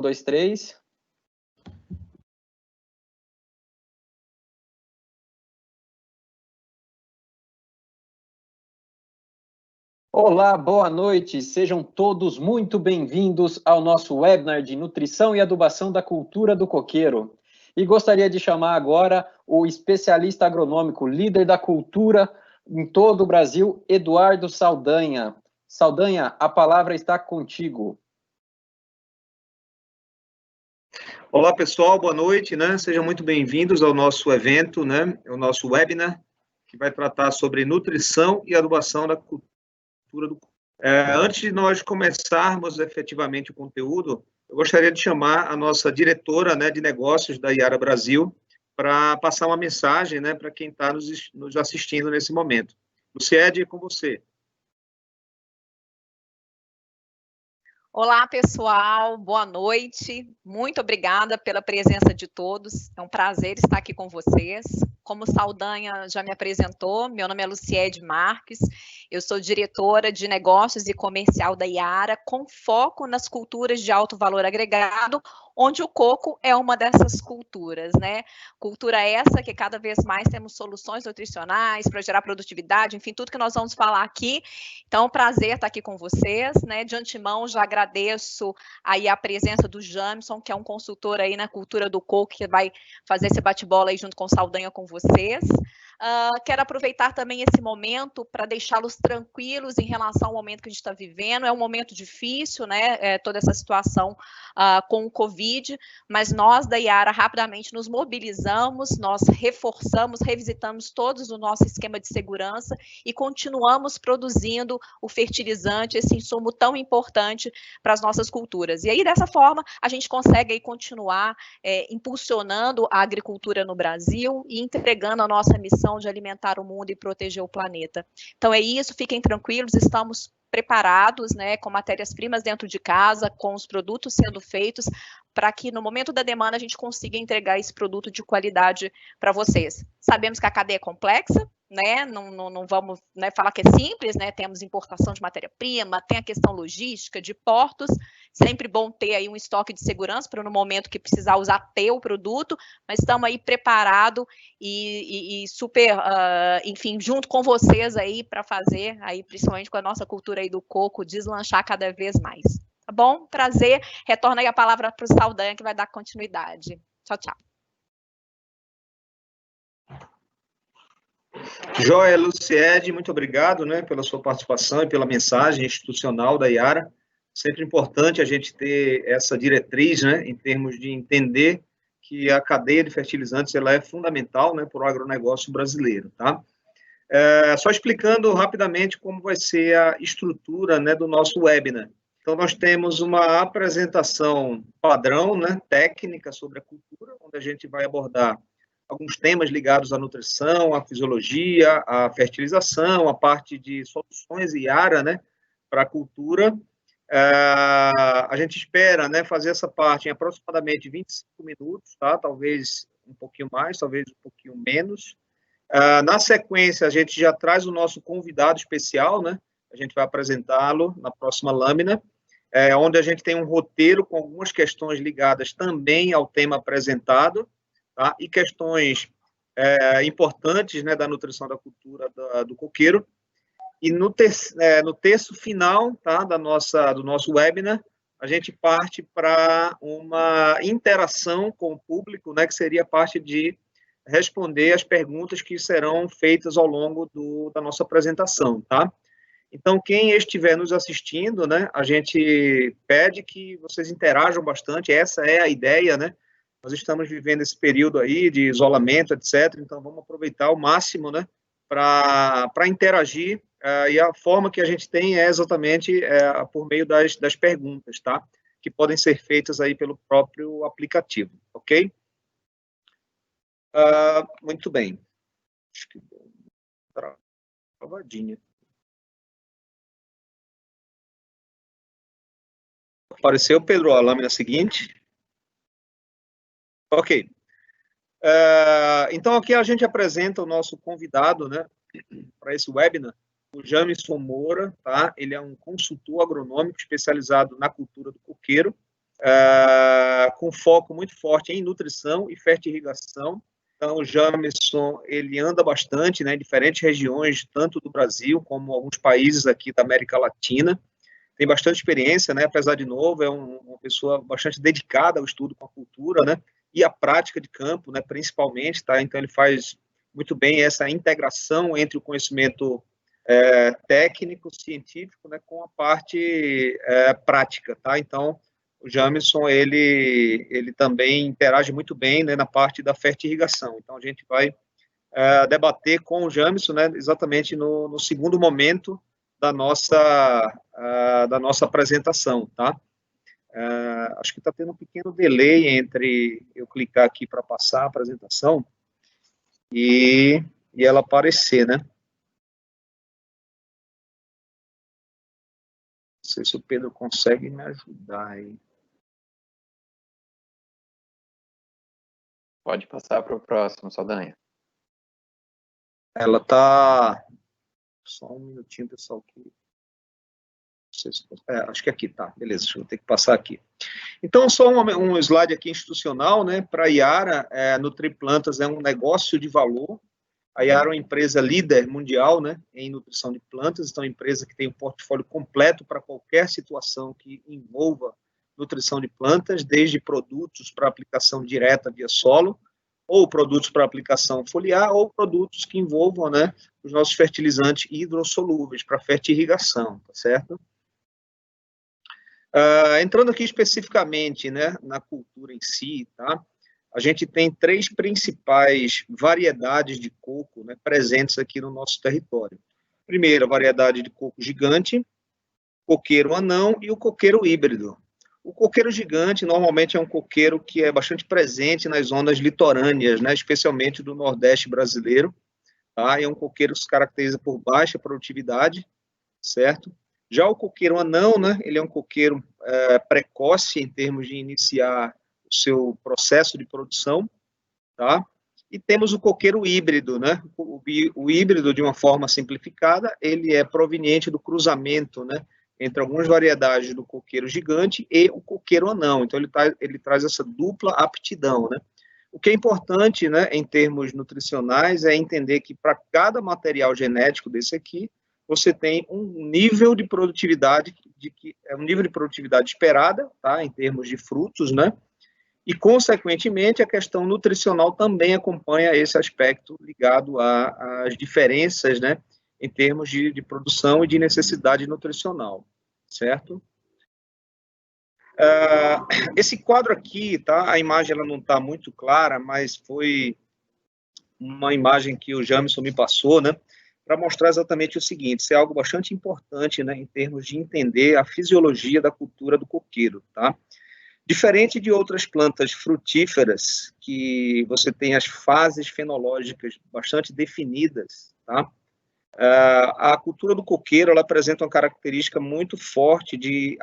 dois, três. Olá, boa noite, sejam todos muito bem-vindos ao nosso webinar de nutrição e adubação da cultura do coqueiro. E gostaria de chamar agora o especialista agronômico, líder da cultura em todo o Brasil, Eduardo Saldanha. Saldanha, a palavra está contigo. Olá, pessoal, boa noite, né? Sejam muito bem-vindos ao nosso evento, né? O nosso webinar, que vai tratar sobre nutrição e adubação da cultura do coqueiro. Antes de nós começarmos efetivamente o conteúdo, eu gostaria de chamar a nossa diretora, né, de negócios da Yara Brasil para passar uma mensagem, né, para quem está nos assistindo nesse momento. Luciede, é com você. Olá, pessoal, boa noite. Muito obrigada pela presença de todos. É um prazer estar aqui com vocês. Como o Saldanha já me apresentou, meu nome é Luciede Marques, eu sou diretora de negócios e comercial da Yara, com foco nas culturas de alto valor agregado, onde o coco é uma dessas culturas, né? Cultura essa que cada vez mais temos soluções nutricionais para gerar produtividade, enfim, tudo que nós vamos falar aqui. Então, é um prazer estar aqui com vocês, né? De antemão, já agradeço aí a presença do Jamison, que é um consultor aí na cultura do coco, que vai fazer esse bate-bola aí junto com o Saldanha com vocês. Quero aproveitar também esse momento para deixá-los tranquilos em relação ao momento que a gente está vivendo. É um momento difícil, né? Toda essa situação com o Covid, mas nós da Yara rapidamente nos mobilizamos, nós reforçamos, revisitamos todos o nosso esquema de segurança e continuamos produzindo o fertilizante, esse insumo tão importante para as nossas culturas. E aí, dessa forma, a gente consegue aí continuar impulsionando a agricultura no Brasil e entregando a nossa missão de alimentar o mundo e proteger o planeta. Então é isso, fiquem tranquilos, estamos preparados, né, com matérias-primas dentro de casa, com os produtos sendo feitos, para que no momento da demanda a gente consiga entregar esse produto de qualidade para vocês. Sabemos que a cadeia é complexa, né? Não vamos, né, falar que é simples, né? Temos importação de matéria-prima, tem a questão logística, de portos, sempre bom ter aí um estoque de segurança para no momento que precisar usar ter o produto, mas estamos aí preparados e super, enfim, junto com vocês aí para fazer, aí principalmente com a nossa cultura aí do coco, deslanchar cada vez mais. Tá bom? Prazer. Retorno aí a palavra para o Saldanha, que vai dar continuidade. Tchau, tchau. Joia, Luciede, muito obrigado, né, pela sua participação e pela mensagem institucional da Yara. Sempre importante a gente ter essa diretriz, né, em termos de entender que a cadeia de fertilizantes ela é fundamental, né, para o agronegócio brasileiro, tá? Só explicando rapidamente como vai ser a estrutura, né, do nosso webinar. Então, nós temos uma apresentação padrão, né, técnica sobre a cultura, onde a gente vai abordar alguns temas ligados à nutrição, à fisiologia, à fertilização, a parte de soluções Yara, né, para a cultura. A gente espera, né, fazer essa parte em aproximadamente 25 minutos, tá? Talvez um pouquinho mais, talvez um pouquinho menos. Na sequência, a gente já traz o nosso convidado especial, né? A gente vai apresentá-lo na próxima lâmina, onde a gente tem um roteiro com algumas questões ligadas também ao tema apresentado, tá? E questões importantes, né, da nutrição da cultura do coqueiro. E no terço final, tá, do nosso webinar, a gente parte para uma interação com o público, né, que seria a parte de responder as perguntas que serão feitas ao longo da nossa apresentação, tá? Então, quem estiver nos assistindo, né, a gente pede que vocês interajam bastante, essa é a ideia, né? Nós estamos vivendo esse período aí de isolamento, etc., então vamos aproveitar ao máximo, né, para interagir, e a forma que a gente tem é exatamente por meio das perguntas, tá? Que podem ser feitas aí pelo próprio aplicativo, ok? Muito bem. Acho que deu uma travadinha. Apareceu, Pedro, a lâmina seguinte. Ok. Então, aqui a gente apresenta o nosso convidado, né, para esse webinar, o Jamison Moura, tá? Ele é um consultor agronômico especializado na cultura do coqueiro. com foco muito forte em nutrição e fertirrigação. Então, o Jamerson, ele anda bastante, né, em diferentes regiões, tanto do Brasil como alguns países aqui da América Latina. Tem bastante experiência, né, apesar de novo, é uma pessoa bastante dedicada ao estudo com a cultura, né, e à prática de campo, né, principalmente, tá? Então, ele faz muito bem essa integração entre o conhecimento técnico, científico, né, com a parte prática, tá? Então, o Jamerson, ele também interage muito bem, né, na parte da fertirrigação. Então, a gente vai debater com o Jamerson, né, exatamente no segundo momento da nossa apresentação, tá? Acho que está tendo um pequeno delay entre eu clicar aqui para passar a apresentação e ela aparecer, né? Não sei se o Pedro consegue me ajudar aí. Pode passar para o próximo, Saldanha. Ela está... Só um minutinho, pessoal. Acho que aqui tá, beleza, vou ter que passar aqui. Então, só um slide aqui institucional, né? Para a Yara, Nutriplantas é um negócio de valor. A Yara é uma empresa líder mundial, né, em nutrição de plantas, então é uma empresa que tem um portfólio completo para qualquer situação que envolva nutrição de plantas, desde produtos para aplicação direta via solo, ou produtos para aplicação foliar, ou produtos que envolvam, né, os nossos fertilizantes hidrossolúveis para fertirrigação, tá certo? Entrando aqui especificamente, né, na cultura em si, tá? A gente tem 3 principais variedades de coco, né, presentes aqui no nosso território. Primeiro, a variedade de coco gigante, coqueiro anão e o coqueiro híbrido. O coqueiro gigante, normalmente, é um coqueiro que é bastante presente nas zonas litorâneas, né, especialmente do Nordeste brasileiro. Tá? É um coqueiro que se caracteriza por baixa produtividade, certo? Já o coqueiro anão, né, ele é um coqueiro precoce em termos de iniciar o seu processo de produção, tá? E temos o coqueiro híbrido, né? O híbrido, de uma forma simplificada, ele é proveniente do cruzamento, né, entre algumas variedades do coqueiro gigante e o coqueiro anão. Então, ele traz essa dupla aptidão, né? O que é importante, né, em termos nutricionais, é entender que para cada material genético desse aqui, você tem um nível de produtividade esperada, tá, em termos de frutos, né? E, consequentemente, a questão nutricional também acompanha esse aspecto ligado às diferenças, né, em termos de produção e de necessidade nutricional, certo? Esse quadro aqui, tá, a imagem ela não está muito clara, mas foi uma imagem que o Jamerson me passou, né, para mostrar exatamente o seguinte: isso é algo bastante importante, né, em termos de entender a fisiologia da cultura do coqueiro, tá? Diferente de outras plantas frutíferas, que você tem as fases fenológicas bastante definidas, tá? A cultura do coqueiro, ela apresenta uma característica muito forte de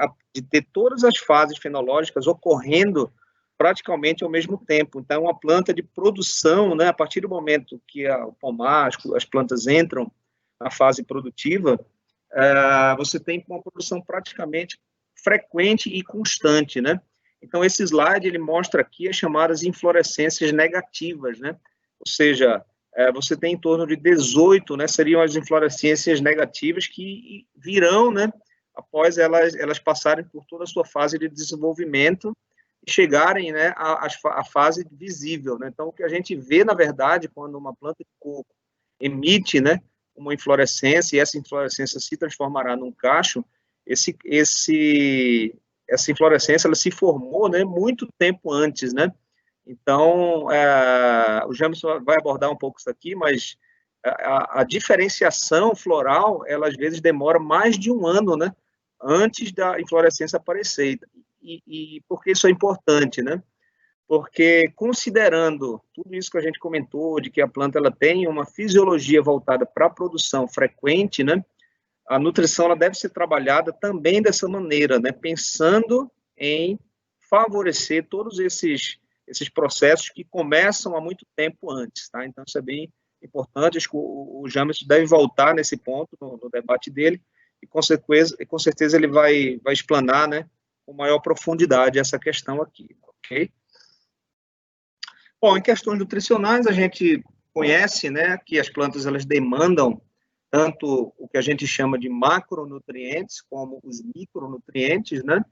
ter todas as fases fenológicas ocorrendo praticamente ao mesmo tempo. Então, uma planta de produção, né, a partir do momento que o pomar, as plantas entram na fase produtiva, você tem uma produção praticamente frequente e constante, né? Então, esse slide, ele mostra aqui as chamadas inflorescências negativas, né? Ou seja, você tem em torno de 18, né, seriam as inflorescências negativas que virão, né, após elas passarem por toda a sua fase de desenvolvimento e chegarem, né, à fase visível, né? Então, o que a gente vê, na verdade, quando uma planta de coco emite, né, uma inflorescência, e essa inflorescência se transformará num cacho, essa inflorescência ela se formou, né, muito tempo antes, né? Então, o Jamerson vai abordar um pouco isso aqui, mas a diferenciação floral, ela às vezes demora mais de um ano, né, antes da inflorescência aparecer. E por que isso é importante, né? Porque, considerando tudo isso que a gente comentou, de que a planta ela tem uma fisiologia voltada para a produção frequente, né, a nutrição ela deve ser trabalhada também dessa maneira, né, pensando em favorecer todos esses processos que começam há muito tempo antes, tá? Então, isso é bem importante. Acho que o Jamerson deve voltar nesse ponto no debate dele, e com certeza ele vai explanar, né, com maior profundidade essa questão aqui, ok? Bom, em questões nutricionais, a gente conhece, né, que as plantas elas demandam tanto o que a gente chama de macronutrientes como os micronutrientes, né?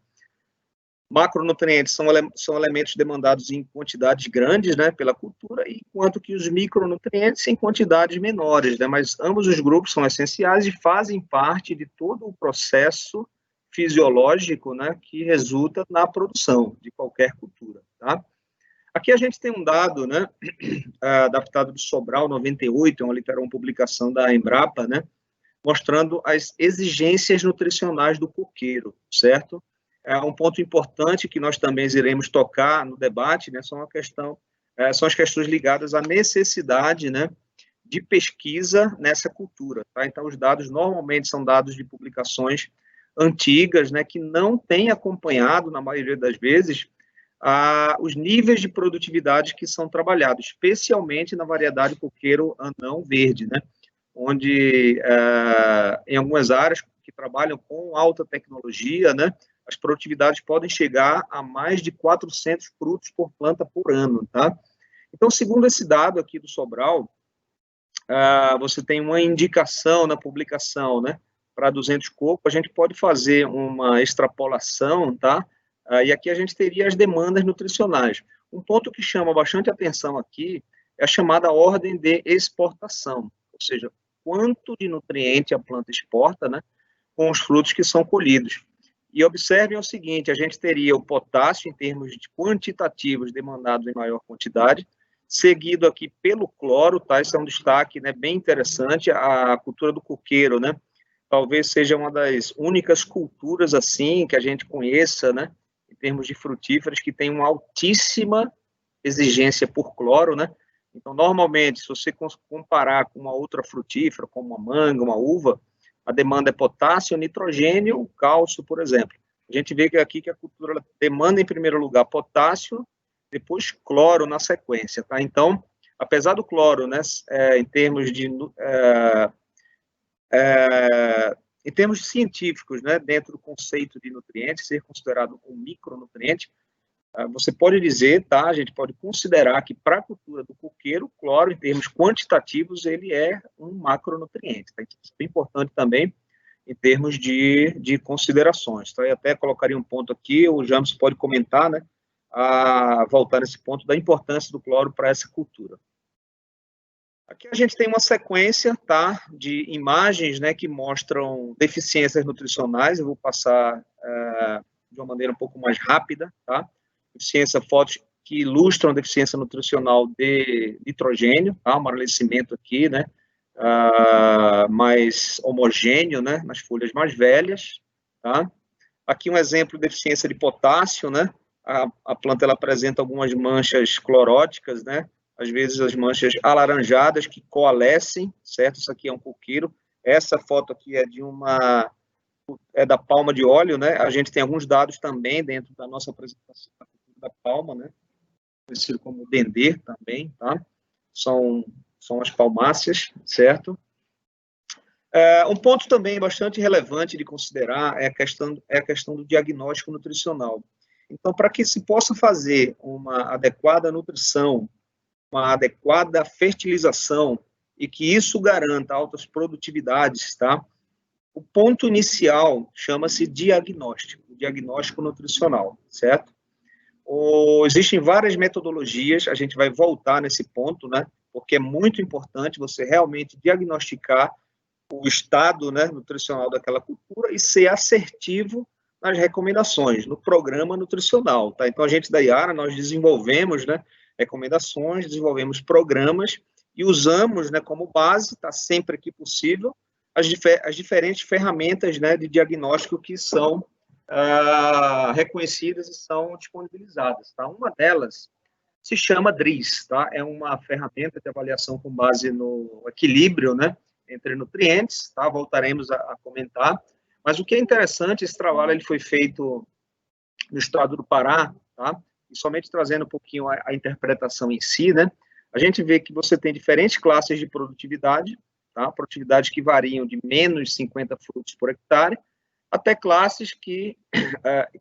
Macronutrientes são elementos demandados em quantidades grandes, né, pela cultura, enquanto que os micronutrientes em quantidades menores, né, mas ambos os grupos são essenciais e fazem parte de todo o processo fisiológico, né, que resulta na produção de qualquer cultura, tá? Aqui a gente tem um dado, né, adaptado do Sobral 98, é uma publicação da Embrapa, né, mostrando as exigências nutricionais do coqueiro, certo? Um ponto importante que nós também iremos tocar no debate, né, são as questões ligadas à necessidade, né, de pesquisa nessa cultura, tá? Então, os dados normalmente são dados de publicações antigas, né, que não têm acompanhado, na maioria das vezes, os níveis de produtividade que são trabalhados, especialmente na variedade coqueiro anão verde, né, onde, em algumas áreas que trabalham com alta tecnologia, né, as produtividades podem chegar a mais de 400 frutos por planta por ano, tá? Então, segundo esse dado aqui do Sobral, você tem uma indicação na publicação, né, para 200 cocos, a gente pode fazer uma extrapolação, tá? E aqui a gente teria as demandas nutricionais. Um ponto que chama bastante atenção aqui é a chamada ordem de exportação, ou seja, quanto de nutriente a planta exporta, né, com os frutos que são colhidos. E observem o seguinte, a gente teria o potássio em termos de quantitativos demandados em maior quantidade, seguido aqui pelo cloro, tá? Esse é um destaque, né, bem interessante, a cultura do coqueiro, né? Talvez seja uma das únicas culturas assim que a gente conheça, né, em termos de frutíferas, que tem uma altíssima exigência por cloro, né? Então, normalmente, se você comparar com uma outra frutífera, como uma manga, uma uva, a demanda é potássio, nitrogênio, cálcio, por exemplo. A gente vê que aqui que a cultura demanda, em primeiro lugar, potássio, depois cloro na sequência, tá? Então, apesar do cloro, né, em termos científicos, né, dentro do conceito de nutriente, ser considerado um micronutriente, você pode dizer, tá, a gente pode considerar que para a cultura do coqueiro, o cloro, em termos quantitativos, ele é um macronutriente, tá? Então, isso é importante também em termos de considerações, tá? Eu até colocaria um ponto aqui, o James pode comentar, né, a voltar nesse ponto da importância do cloro para essa cultura. Aqui a gente tem uma sequência, tá, de imagens, né, que mostram deficiências nutricionais. Eu vou passar de uma maneira um pouco mais rápida, tá? Fotos que ilustram a deficiência nutricional de nitrogênio, tá? Um amarelecimento aqui, né, mais homogêneo, né, nas folhas mais velhas, tá? Aqui um exemplo de deficiência de potássio, né? A planta ela apresenta algumas manchas cloróticas, né? Às vezes as manchas alaranjadas que coalescem, certo? Isso aqui é um coqueiro. Essa foto aqui é da palma de óleo, né? A gente tem alguns dados também dentro da nossa apresentação da palma, né? Conhecido como dendê também, tá? São as palmáceas, certo? Um ponto também bastante relevante de considerar é a questão do diagnóstico nutricional. Então, para que se possa fazer uma adequada nutrição, uma adequada fertilização e que isso garanta altas produtividades, tá? O ponto inicial chama-se diagnóstico nutricional, certo? Existem várias metodologias, a gente vai voltar nesse ponto, né? Porque é muito importante você realmente diagnosticar o estado, né, nutricional daquela cultura e ser assertivo nas recomendações, no programa nutricional, tá? Então, a gente da Iara, nós desenvolvemos, né, recomendações, desenvolvemos programas e usamos, né, como base, tá sempre que possível, as diferentes ferramentas, né, de diagnóstico que são reconhecidas e são disponibilizadas, tá? Uma delas se chama DRIS, tá? É uma ferramenta de avaliação com base no equilíbrio, né, entre nutrientes, tá? Voltaremos a comentar. Mas o que é interessante, esse trabalho ele foi feito no estado do Pará, tá? E somente trazendo um pouquinho a interpretação em si, né? A gente vê que você tem diferentes classes de produtividade, tá? Produtividades que variam de menos 50 frutos por hectare até classes que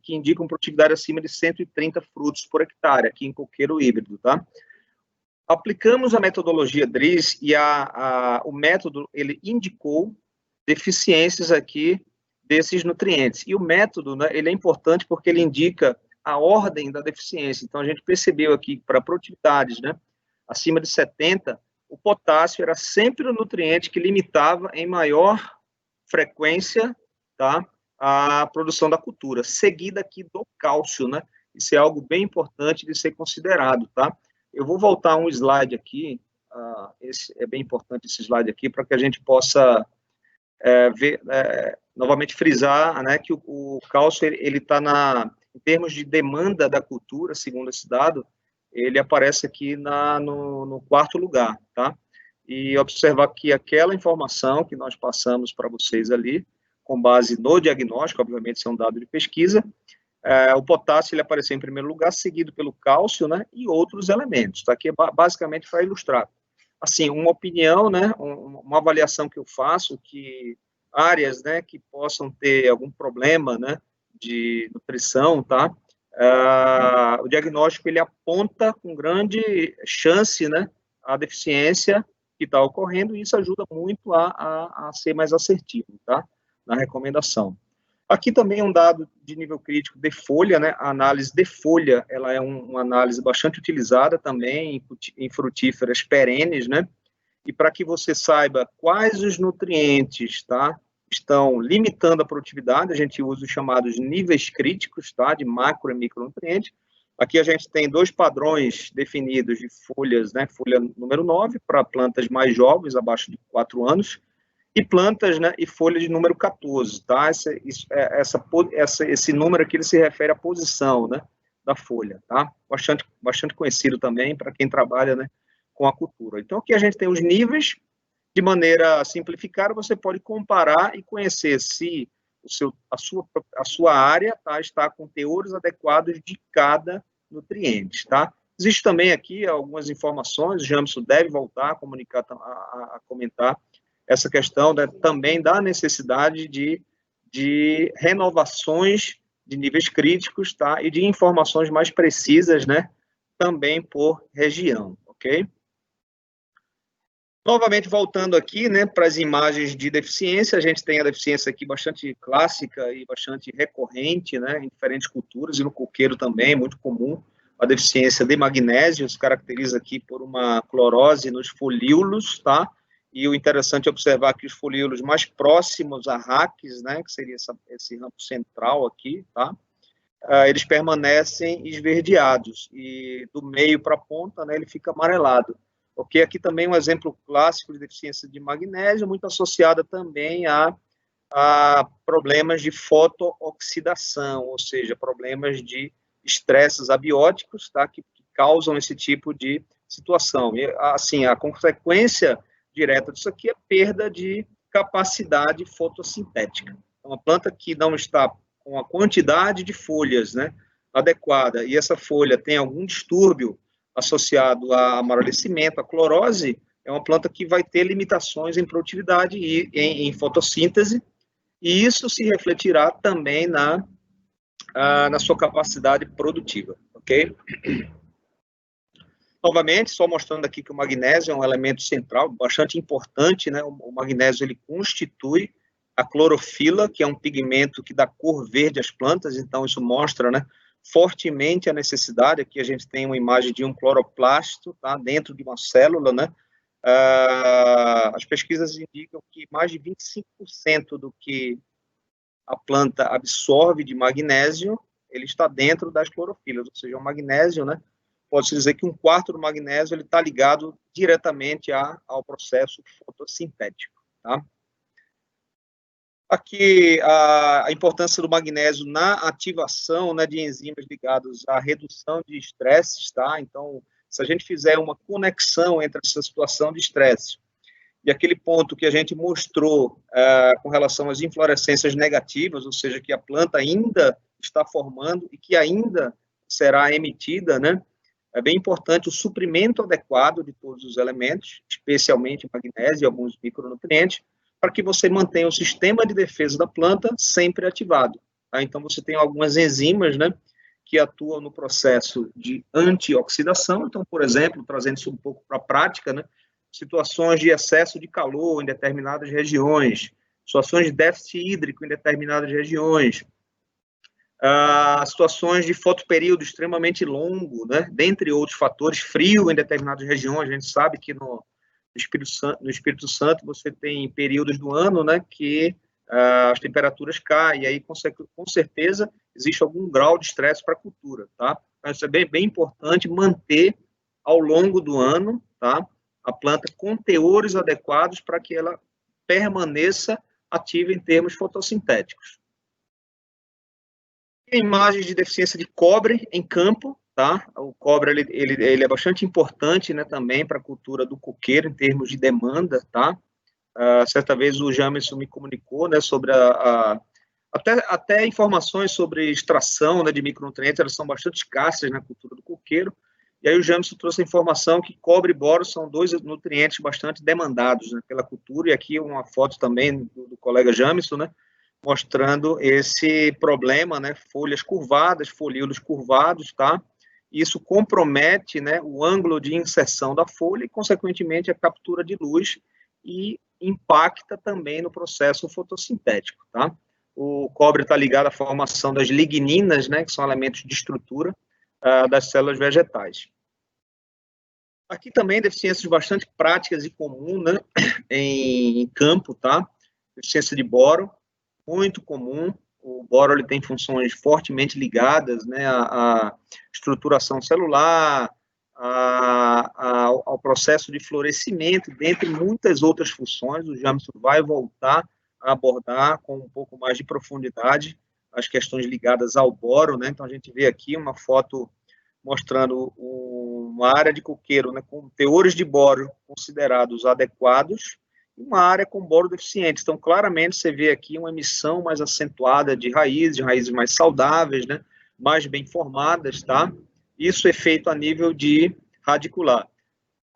indicam produtividade acima de 130 frutos por hectare, aqui em coqueiro híbrido, tá? Aplicamos a metodologia DRIS e o método, ele indicou deficiências aqui desses nutrientes. E o método, né, ele é importante porque ele indica a ordem da deficiência. Então, a gente percebeu aqui, para produtividades, né, acima de 70, o potássio era sempre o nutriente que limitava em maior frequência, tá, a produção da cultura, seguida aqui do cálcio, né? Isso é algo bem importante de ser considerado, tá? Eu vou voltar um slide aqui, é bem importante esse slide aqui, para que a gente possa ver, novamente frisar, né, que o cálcio, ele está em termos de demanda da cultura, segundo esse dado, ele aparece aqui no quarto lugar, tá? E observar que aquela informação que nós passamos para vocês ali, com base no diagnóstico, obviamente isso é um dado de pesquisa, o potássio ele apareceu em primeiro lugar, seguido pelo cálcio, né, e outros elementos, tá? Aqui basicamente para ilustrar. Assim, uma opinião, né, uma avaliação que eu faço, que áreas, né, que possam ter algum problema, né, de nutrição, tá? O diagnóstico, ele aponta com grande chance, né, a deficiência que está ocorrendo, e isso ajuda muito a ser mais assertivo, tá? Na recomendação. Aqui também um dado de nível crítico de folha, né? A análise de folha, ela é uma análise bastante utilizada também em frutíferas perenes, né? E para que você saiba quais os nutrientes, tá, estão limitando a produtividade, a gente usa os chamados níveis críticos, tá, de macro e micronutrientes. Aqui a gente tem dois padrões definidos de folhas, né? Folha número 9 para plantas mais jovens, abaixo de 4 anos, e plantas, né, e folha de número 14, tá? Esse número aqui ele se refere à posição, né, da folha, tá? Bastante conhecido também para quem trabalha, né, com a cultura. Então, aqui a gente tem os níveis, de maneira simplificada, você pode comparar e conhecer se a sua área, tá, está com teores adequados de cada nutriente, tá? Existe também aqui algumas informações, o Jamson deve voltar a comunicar, a comentar essa questão, né, também da necessidade de renovações de níveis críticos, tá, e de informações mais precisas, né, também por região, ok? Novamente, voltando aqui, né, para as imagens de deficiência, a gente tem a deficiência aqui bastante clássica e bastante recorrente, né, em diferentes culturas, e no coqueiro também, muito comum, a deficiência de magnésio, se caracteriza aqui por uma clorose nos folíolos, tá? E o interessante é observar que os folíolos mais próximos a raques, né, que seria esse ramo central aqui, tá? Eles permanecem esverdeados, e do meio para a ponta, né, ele fica amarelado. Ok, aqui também um exemplo clássico de deficiência de magnésio, muito associada também a problemas de fotooxidação, ou seja, problemas de estresses abióticos, tá, que causam esse tipo de situação. E, assim, a consequência direta disso aqui é perda de capacidade fotossintética. Uma planta que não está com a quantidade de folhas, né, adequada, e essa folha tem algum distúrbio associado a amarelecimento, a clorose, é uma planta que vai ter limitações em produtividade e em fotossíntese, e isso se refletirá também na sua capacidade produtiva, ok? Novamente, só mostrando aqui que o magnésio é um elemento central, bastante importante, né? O magnésio, ele constitui a clorofila, que é um pigmento que dá cor verde às plantas, então isso mostra, né, fortemente a necessidade. Aqui a gente tem uma imagem de um cloroplasto, tá, dentro de uma célula, né? As pesquisas indicam que mais de 25% do que a planta absorve de magnésio, ele está dentro das clorofilas, ou seja, o magnésio, né, pode-se dizer que 1/4 do magnésio ele está ligado diretamente ao processo fotossintético, tá? Aqui, a importância do magnésio na ativação, né, de enzimas ligados à redução de estresses, tá? Então, se a gente fizer uma conexão entre essa situação de estresse e aquele ponto que a gente mostrou com relação às inflorescências negativas, ou seja, que a planta ainda está formando e que ainda será emitida, né? É bem importante o suprimento adequado de todos os elementos, especialmente magnésio e alguns micronutrientes, para que você mantenha o sistema de defesa da planta sempre ativado. Tá? Então, você tem algumas enzimas, né, que atuam no processo de antioxidação. Então, por exemplo, trazendo isso um pouco para a prática, né, situações de excesso de calor em determinadas regiões, situações de déficit hídrico em determinadas regiões, situações de fotoperíodo extremamente longo, né, dentre outros fatores, frio em determinadas regiões. A gente sabe que no Espírito Santo você tem períodos do ano, né, que as temperaturas caem, e aí com certeza existe algum grau de estresse para a cultura, tá? Então, isso é bem importante manter ao longo do ano, tá, a planta com teores adequados para que ela permaneça ativa em termos fotossintéticos. Imagens de deficiência de cobre em campo, tá? O cobre ele é bastante importante, né, também para a cultura do coqueiro em termos de demanda, tá? Certa vez o Jamerson me comunicou, né, sobre até informações sobre extração, né, de micronutrientes, elas são bastante escassas na cultura do coqueiro. E aí o Jamerson trouxe a informação que cobre e boro são dois nutrientes bastante demandados, né, pela cultura. E aqui uma foto também do colega Jamerson, né, mostrando esse problema, né, folhas curvadas, folíolos curvados, tá? Isso compromete, né, o ângulo de inserção da folha e, consequentemente, a captura de luz e impacta também no processo fotossintético, tá? O cobre está ligado à formação das ligninas, né, que são elementos de estrutura das células vegetais. Aqui também deficiências bastante práticas e comuns, né, em campo, tá? Deficiência de boro, muito comum. O boro ele tem funções fortemente ligadas, né, à estruturação celular, ao processo de florescimento, dentre muitas outras funções. O Jamerson vai voltar a abordar com um pouco mais de profundidade as questões ligadas ao boro, né? Então, a gente vê aqui uma foto mostrando uma área de coqueiro, né, com teores de boro considerados adequados, e uma área com boro deficiente. Então, claramente, você vê aqui uma emissão mais acentuada de raízes mais saudáveis, né, mais bem formadas, tá? Isso é feito a nível de radicular.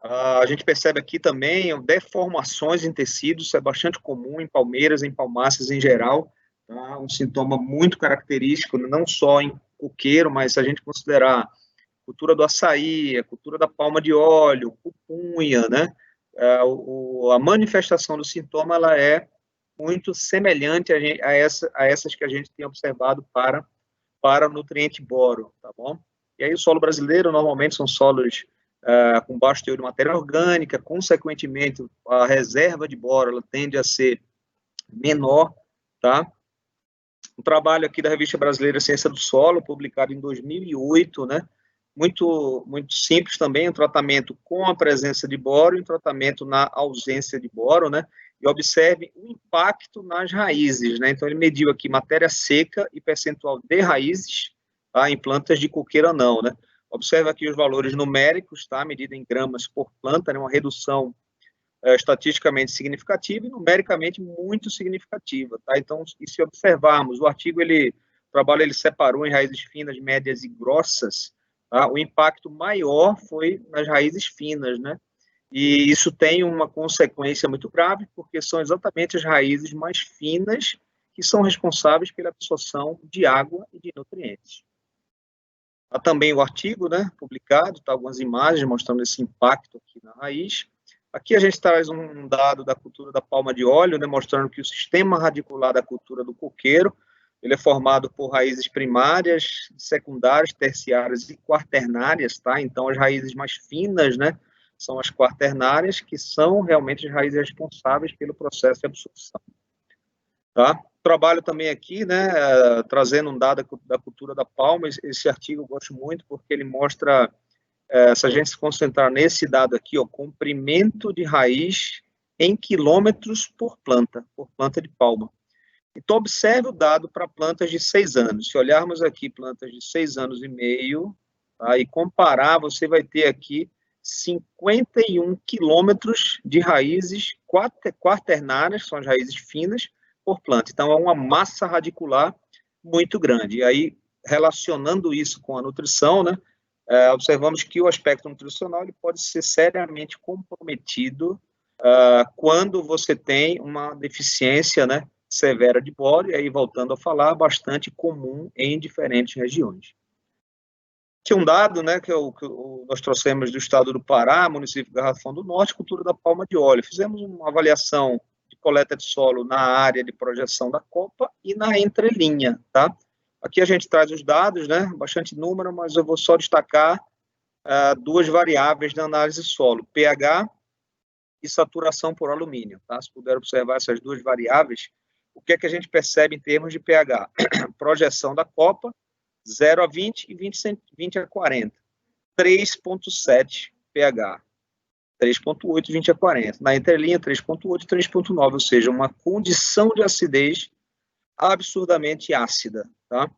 A gente percebe aqui também deformações em tecidos, isso é bastante comum em palmeiras, em palmáceas em geral, tá? Um sintoma muito característico, não só em coqueiro, mas se a gente considerar a cultura do açaí, a cultura da palma de óleo, pupunha, né? A manifestação do sintoma ela é muito semelhante a essas que a gente tem observado para o nutriente boro, tá bom? E aí o solo brasileiro normalmente são solos com baixo teor de matéria orgânica, consequentemente a reserva de boro ela tende a ser menor, tá? Um trabalho aqui da Revista Brasileira Ciência do Solo, publicado em 2008, né? Muito simples também, um tratamento com a presença de boro e um tratamento na ausência de boro, né? E observe o impacto nas raízes, né? Então, ele mediu aqui matéria seca e percentual de raízes, tá? Em plantas de coqueiro anão, né? Observe aqui os valores numéricos, tá? Medida em gramas por planta, né? Uma redução estatisticamente significativa e numericamente muito significativa, tá? Então, e se observarmos, o trabalho ele separou em raízes finas, médias e grossas, tá? O impacto maior foi nas raízes finas, né? E isso tem uma consequência muito grave, porque são exatamente as raízes mais finas que são responsáveis pela absorção de água e de nutrientes. Há também o artigo, né, publicado, tá, algumas imagens mostrando esse impacto aqui na raiz. Aqui a gente traz um dado da cultura da palma de óleo, né, mostrando que o sistema radicular da cultura do coqueiro, ele é formado por raízes primárias, secundárias, terciárias e quaternárias, tá? Então, as raízes mais finas, né, são as quaternárias, que são realmente as raízes responsáveis pelo processo de absorção, tá? Trabalho também aqui, né, trazendo um dado da cultura da palma. Esse artigo eu gosto muito porque ele mostra, se a gente se concentrar nesse dado aqui, ó, comprimento de raiz em quilômetros por planta de palma. Então, observe o dado para plantas de 6 anos. Se olharmos aqui plantas de 6 anos e meio, tá, e comparar, você vai ter aqui 51 quilômetros de raízes quaternárias, são as raízes finas, por planta. Então, é uma massa radicular muito grande. E aí, relacionando isso com a nutrição, né, observamos que o aspecto nutricional ele pode ser seriamente comprometido quando você tem uma deficiência, né, severa de boro, e aí, voltando a falar, bastante comum em diferentes regiões. Tinha um dado, né, nós trouxemos do estado do Pará, município de Garrafão do Norte, cultura da palma de óleo. Fizemos uma avaliação de coleta de solo na área de projeção da copa e na entrelinha, tá? Aqui a gente traz os dados, né, bastante número, mas eu vou só destacar duas variáveis da análise solo, pH e saturação por alumínio, tá? Se puder observar essas duas variáveis, o que é que a gente percebe em termos de pH? Projeção da copa, 0 a 20 e 20 a 40. 3,7 pH. 3,8, 20 a 40. Na entrelinha, 3,8 e 3,9, ou seja, uma condição de acidez absurdamente ácida, tá?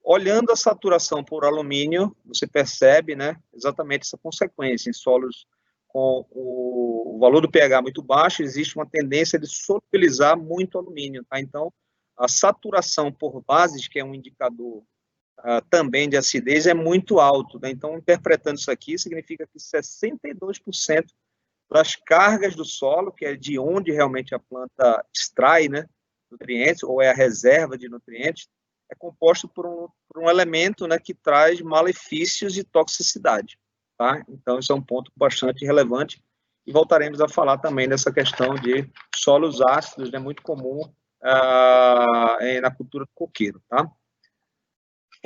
Olhando a saturação por alumínio, você percebe, né, exatamente essa consequência. Em solos com o valor do pH muito baixo, existe uma tendência de solubilizar muito alumínio, tá? Então, a saturação por bases, que é um indicador também de acidez, é muito alto, né? Então, interpretando isso aqui, significa que 62% das cargas do solo, que é de onde realmente a planta extrai, né, nutrientes, ou é a reserva de nutrientes, é composto por um elemento, né, que traz malefícios e toxicidade, tá? Então, isso é um ponto bastante relevante, e voltaremos a falar também dessa questão de solos ácidos, né, muito comum na cultura do coqueiro, tá?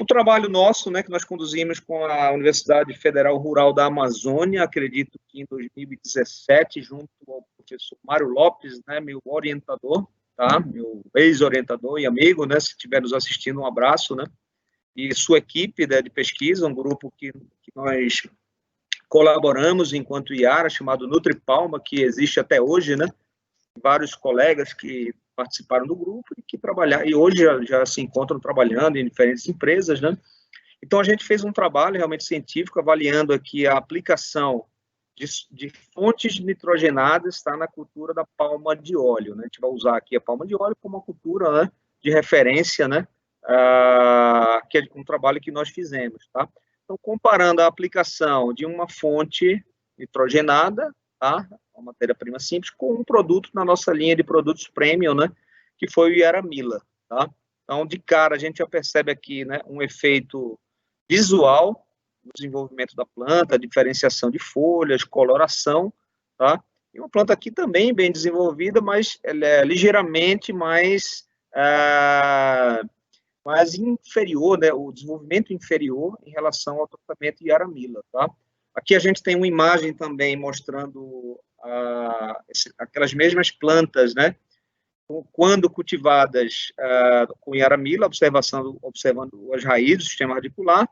Um trabalho nosso, né, que nós conduzimos com a Universidade Federal Rural da Amazônia, acredito que em 2017, junto ao professor Mário Lopes, né, meu orientador, tá, meu ex-orientador e amigo, né, se estiver nos assistindo, um abraço, né, e sua equipe, né, de pesquisa, um grupo que nós colaboramos enquanto IARA, chamado NutriPalma, que existe até hoje, né, vários colegas que participaram do grupo e que trabalharam, e hoje já se encontram trabalhando em diferentes empresas, né? Então, a gente fez um trabalho realmente científico, avaliando aqui a aplicação de fontes nitrogenadas, tá, na cultura da palma de óleo, né? A gente vai usar aqui a palma de óleo como uma cultura, né, de referência, né, que é um trabalho que nós fizemos, tá? Então, comparando a aplicação de uma fonte nitrogenada, tá, uma matéria-prima simples, com um produto na nossa linha de produtos premium, né, que foi o Yaramila, tá? Então, de cara, a gente já percebe aqui, né, um efeito visual no desenvolvimento da planta, diferenciação de folhas, coloração, tá? E uma planta aqui também bem desenvolvida, mas ela é ligeiramente mais inferior, né, o desenvolvimento inferior em relação ao tratamento Yaramila, tá? Aqui a gente tem uma imagem também mostrando aquelas mesmas plantas, né, quando cultivadas com Yaramila, observando as raízes do sistema radicular,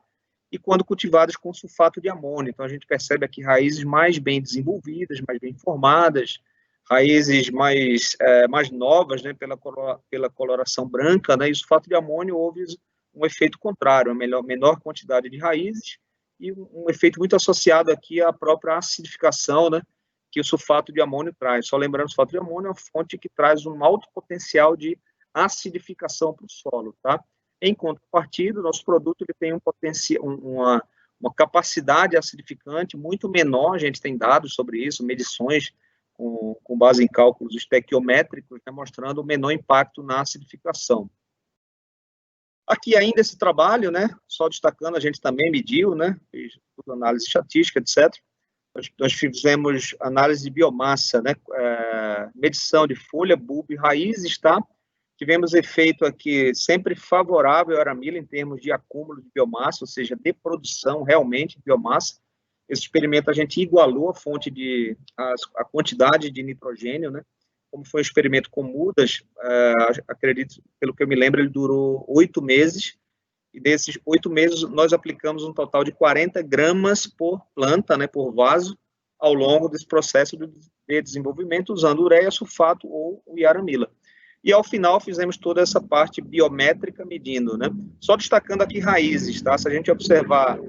e quando cultivadas com sulfato de amônio. Então, a gente percebe aqui raízes mais bem desenvolvidas, mais bem formadas, raízes mais novas, né, pela coloração branca, né, e o sulfato de amônio houve um efeito contrário, uma menor quantidade de raízes, e um efeito muito associado aqui à própria acidificação, né, que o sulfato de amônio traz. Só lembrando, o sulfato de amônio é uma fonte que traz um alto potencial de acidificação para o solo, tá? Em contrapartida, o nosso produto ele tem uma capacidade acidificante muito menor, a gente tem dados sobre isso, medições com base em cálculos estequiométricos, né, mostrando o menor impacto na acidificação. Aqui ainda esse trabalho, né, só destacando, a gente também mediu, né, fez análise estatística, etc. Nós fizemos análise de biomassa, né, medição de folha, bulbo e raízes, tá? Tivemos efeito aqui sempre favorável ao Yaramila em termos de acúmulo de biomassa, ou seja, de produção realmente de biomassa. Esse experimento a gente igualou a quantidade de nitrogênio, né? Como foi um experimento com mudas, acredito, pelo que eu me lembro, ele durou 8 meses, e desses 8 meses nós aplicamos um total de 40 gramas por planta, né, por vaso, ao longo desse processo de desenvolvimento, usando ureia, sulfato ou o Yaramila. E ao final fizemos toda essa parte biométrica medindo, né? Só destacando aqui raízes, tá? Se a gente observar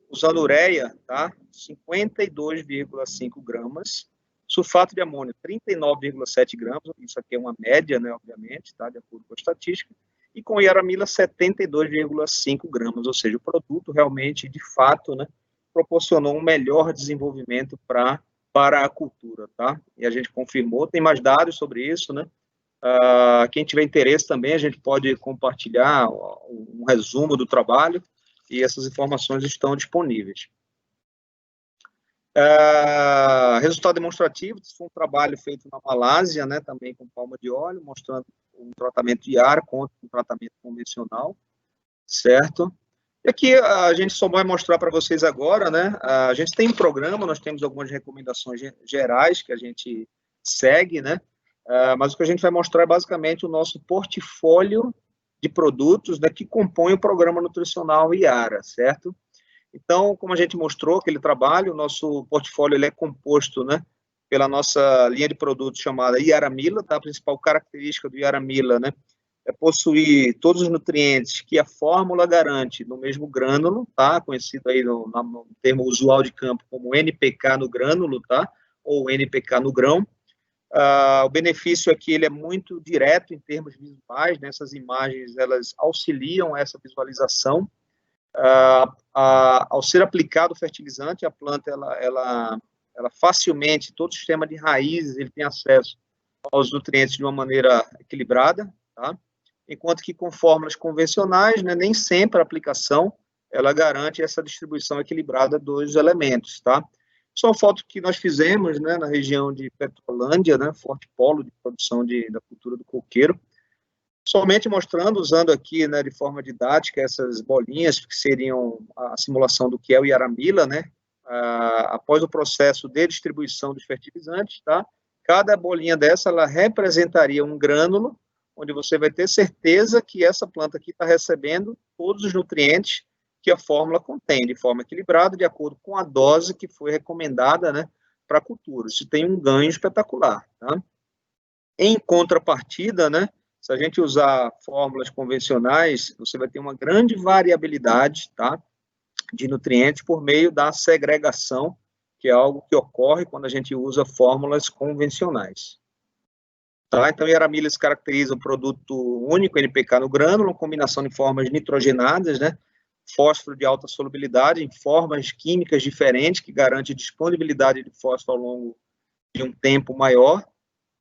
usando ureia, tá? 52,5 gramas, sulfato de amônio 39,7 gramas, isso aqui é uma média, né, obviamente, tá? De acordo com a estatística, e com Yaramila 72,5 gramas, ou seja, o produto realmente, de fato, né, proporcionou um melhor desenvolvimento para para a cultura, tá? E a gente confirmou, tem mais dados sobre isso, né? Quem tiver interesse também, a gente pode compartilhar um resumo do trabalho e essas informações estão disponíveis. Resultado demonstrativo, foi um trabalho feito na Malásia, né, também com palma de óleo, mostrando um tratamento de ar contra um tratamento convencional, certo? E aqui a gente só vai mostrar para vocês agora, né, a gente tem um programa, nós temos algumas recomendações gerais que a gente segue, né, mas o que a gente vai mostrar é basicamente o nosso portfólio de produtos, né, que compõe o programa nutricional IARA, certo? Então, como a gente mostrou aquele trabalho, o nosso portfólio ele é composto, né, pela nossa linha de produtos chamada Yaramila, tá? A principal característica do Yaramila, né, é possuir todos os nutrientes que a fórmula garante no mesmo grânulo, tá? Conhecido aí no termo usual de campo como NPK no grânulo, tá? Ou NPK no grão. O benefício aqui ele é muito direto em termos visuais, né? Essas imagens elas auxiliam essa visualização. Ao ser aplicado o fertilizante, a planta ela facilmente, todo o sistema de raízes, ele tem acesso aos nutrientes de uma maneira equilibrada, tá? Enquanto que com fórmulas convencionais, né, nem sempre a aplicação ela garante essa distribuição equilibrada dos elementos, tá? Isso é uma foto que nós fizemos, né, na região de Petrolândia, né, forte polo de produção da cultura do coqueiro, somente mostrando, usando aqui, né, de forma didática, essas bolinhas que seriam a simulação do que é o Yaramila, né, após o processo de distribuição dos fertilizantes, tá? Cada bolinha dessa, ela representaria um grânulo, onde você vai ter certeza que essa planta aqui está recebendo todos os nutrientes que a fórmula contém, de forma equilibrada, de acordo com a dose que foi recomendada, né, para a cultura. Isso tem um ganho espetacular, tá? Em contrapartida, né, se a gente usar fórmulas convencionais, você vai ter uma grande variabilidade, tá, de nutrientes por meio da segregação, que é algo que ocorre quando a gente usa fórmulas convencionais. Tá? Então, Yaramila se caracteriza um produto único, NPK no grânulo, combinação de formas nitrogenadas, né, fósforo de alta solubilidade, em formas químicas diferentes, que garante disponibilidade de fósforo ao longo de um tempo maior,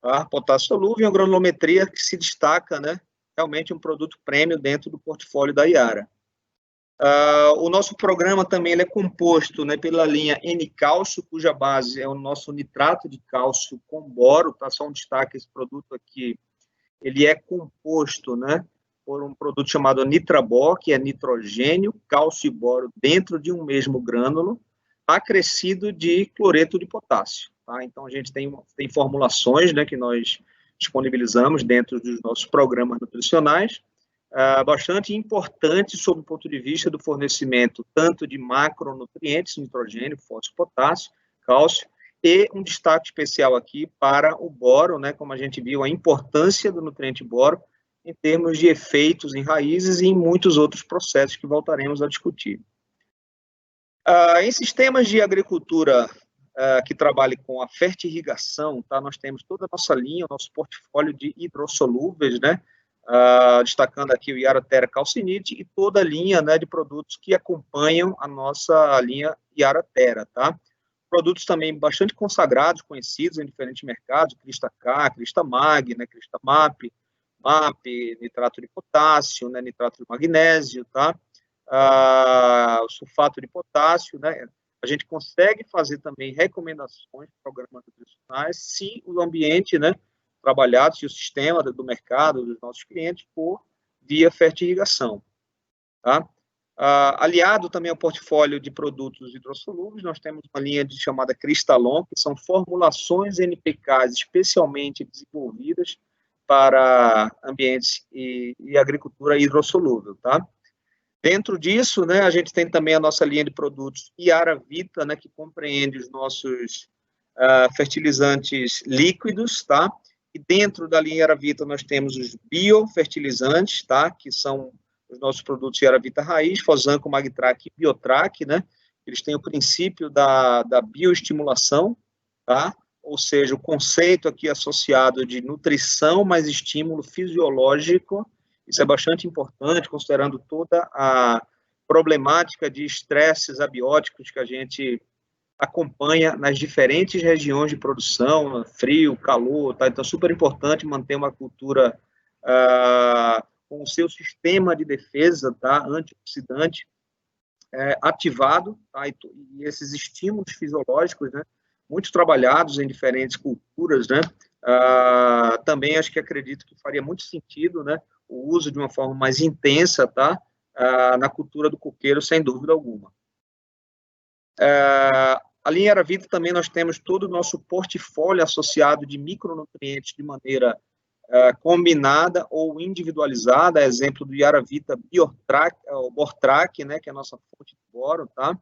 tá? Potássio solúvel e uma granulometria que se destaca, né, realmente um produto prêmio dentro do portfólio da Yara. O nosso programa também ele é composto, né, pela linha N-cálcio, cuja base é o nosso nitrato de cálcio com boro, tá? Só um destaque, esse produto aqui, ele é composto, né, por um produto chamado Nitrabor, que é nitrogênio, cálcio e boro dentro de um mesmo grânulo, acrescido de cloreto de potássio, tá? Então, a gente tem formulações, né, que nós disponibilizamos dentro dos nossos programas nutricionais, bastante importante sob o ponto de vista do fornecimento tanto de macronutrientes, nitrogênio, fósforo, potássio, cálcio, e um destaque especial aqui para o boro, né, como a gente viu, a importância do nutriente boro em termos de efeitos em raízes e em muitos outros processos que voltaremos a discutir. Em sistemas de agricultura que trabalhem com a fertirrigação, tá, nós temos toda a nossa linha, o nosso portfólio de hidrossolúveis, né, destacando aqui o Yara-Terra calcinite e toda a linha, né, de produtos que acompanham a nossa linha Yara-Terra, tá? Produtos também bastante consagrados, conhecidos em diferentes mercados, Crista K, Crista Mag, né, Crista MAP, nitrato de potássio, né, nitrato de magnésio, tá? O sulfato de potássio, né? A gente consegue fazer também recomendações de programas nutricionais se o ambiente, né, trabalhado, se o sistema do mercado, dos nossos clientes, for via fertirrigação, tá? Aliado também ao portfólio de produtos hidrossolúveis, nós temos uma linha chamada Cristalon, que são formulações NPKs especialmente desenvolvidas para ambientes e agricultura hidrossolúvel, tá? Dentro disso, né, a gente tem também a nossa linha de produtos Yara Vita, né, que compreende os nossos fertilizantes líquidos, tá? E dentro da linha Yara Vita nós temos os biofertilizantes, tá? Que são os nossos produtos Yara Vita Raiz, Fossanco, Magtrac e Biotrac, né? Eles têm o princípio da bioestimulação, tá? Ou seja, o conceito aqui associado de nutrição mais estímulo fisiológico. Isso é bastante importante, considerando toda a problemática de estresses abióticos que a gente acompanha nas diferentes regiões de produção, frio, calor, tá? Então, é super importante manter uma cultura com o seu sistema de defesa, tá? Antioxidante, ativado, tá? E esses estímulos fisiológicos, né? Muito trabalhados em diferentes culturas, né? Também acredito que faria muito sentido, né? O uso de uma forma mais intensa, tá? Na cultura do coqueiro, sem dúvida alguma. A linha Yaravita também nós temos todo o nosso portfólio associado de micronutrientes de maneira combinada ou individualizada, exemplo do Yaravita Bortrac, né, que é a nossa fonte de boro, tá?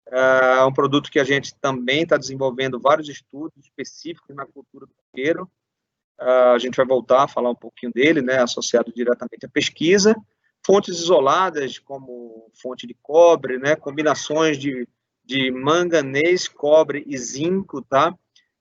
É um produto que a gente também está desenvolvendo vários estudos específicos na cultura do coqueiro. A gente vai voltar a falar um pouquinho dele, né, associado diretamente à pesquisa. Fontes isoladas, como fonte de cobre, né, combinações de manganês, cobre e zinco, tá?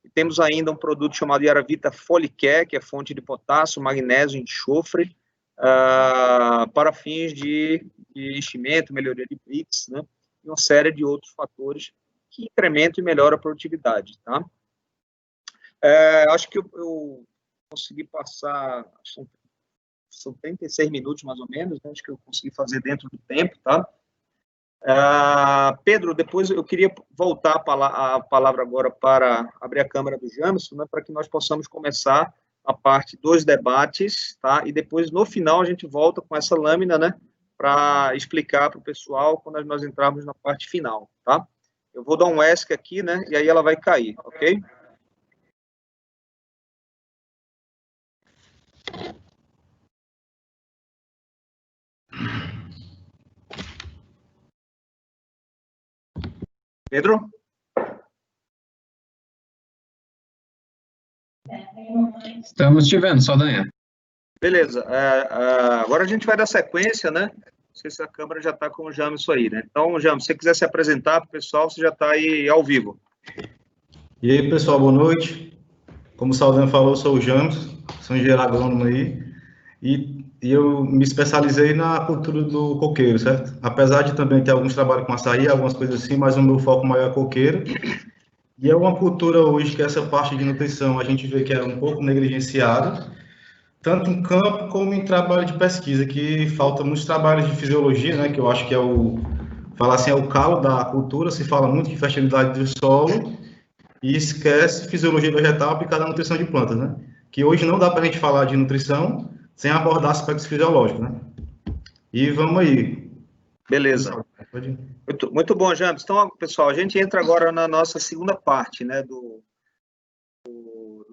E temos ainda um produto chamado Yaravita Folicare, que é fonte de potássio, magnésio e enxofre, para fins de enchimento, melhoria de Brix, né? E uma série de outros fatores que incrementam e melhoram a produtividade, tá? Acho que eu consegui passar, são 36 minutos mais ou menos, né? Acho que eu consegui fazer dentro do tempo, tá? Pedro, depois eu queria voltar a palavra agora para abrir a câmera do Jamerson, né, para que nós possamos começar a parte dos debates, tá? E depois, no final, a gente volta com essa lâmina, né, para explicar para o pessoal quando nós entrarmos na parte final, tá? Eu vou dar um ESC aqui, né, e aí ela vai cair, ok? Pedro? Estamos te vendo, Saldanha. Beleza. Agora a gente vai dar sequência, né? Não sei se a câmera já está com o Jamerson aí, né? Então, Jamerson, se você quiser se apresentar para o pessoal, você já está aí ao vivo. E aí, pessoal, boa noite. Como o Saldanha falou, eu sou o Jamerson, sou engenheiro agrônomo aí, e eu me especializei na cultura do coqueiro, certo? Apesar de também ter alguns trabalhos com açaí, algumas coisas assim, mas o meu foco maior é coqueiro. E é uma cultura hoje que essa parte de nutrição a gente vê que é um pouco negligenciada, tanto em campo como em trabalho de pesquisa, que falta muitos trabalhos de fisiologia, né, que eu acho que é o calo da cultura. Se fala muito de fertilidade do solo e esquece fisiologia vegetal aplicada à nutrição de plantas, né, que hoje não dá para a gente falar de nutrição sem abordar aspectos fisiológicos, né. E vamos aí. Beleza. Muito bom, James. Então, pessoal, a gente entra agora na nossa segunda parte, né, do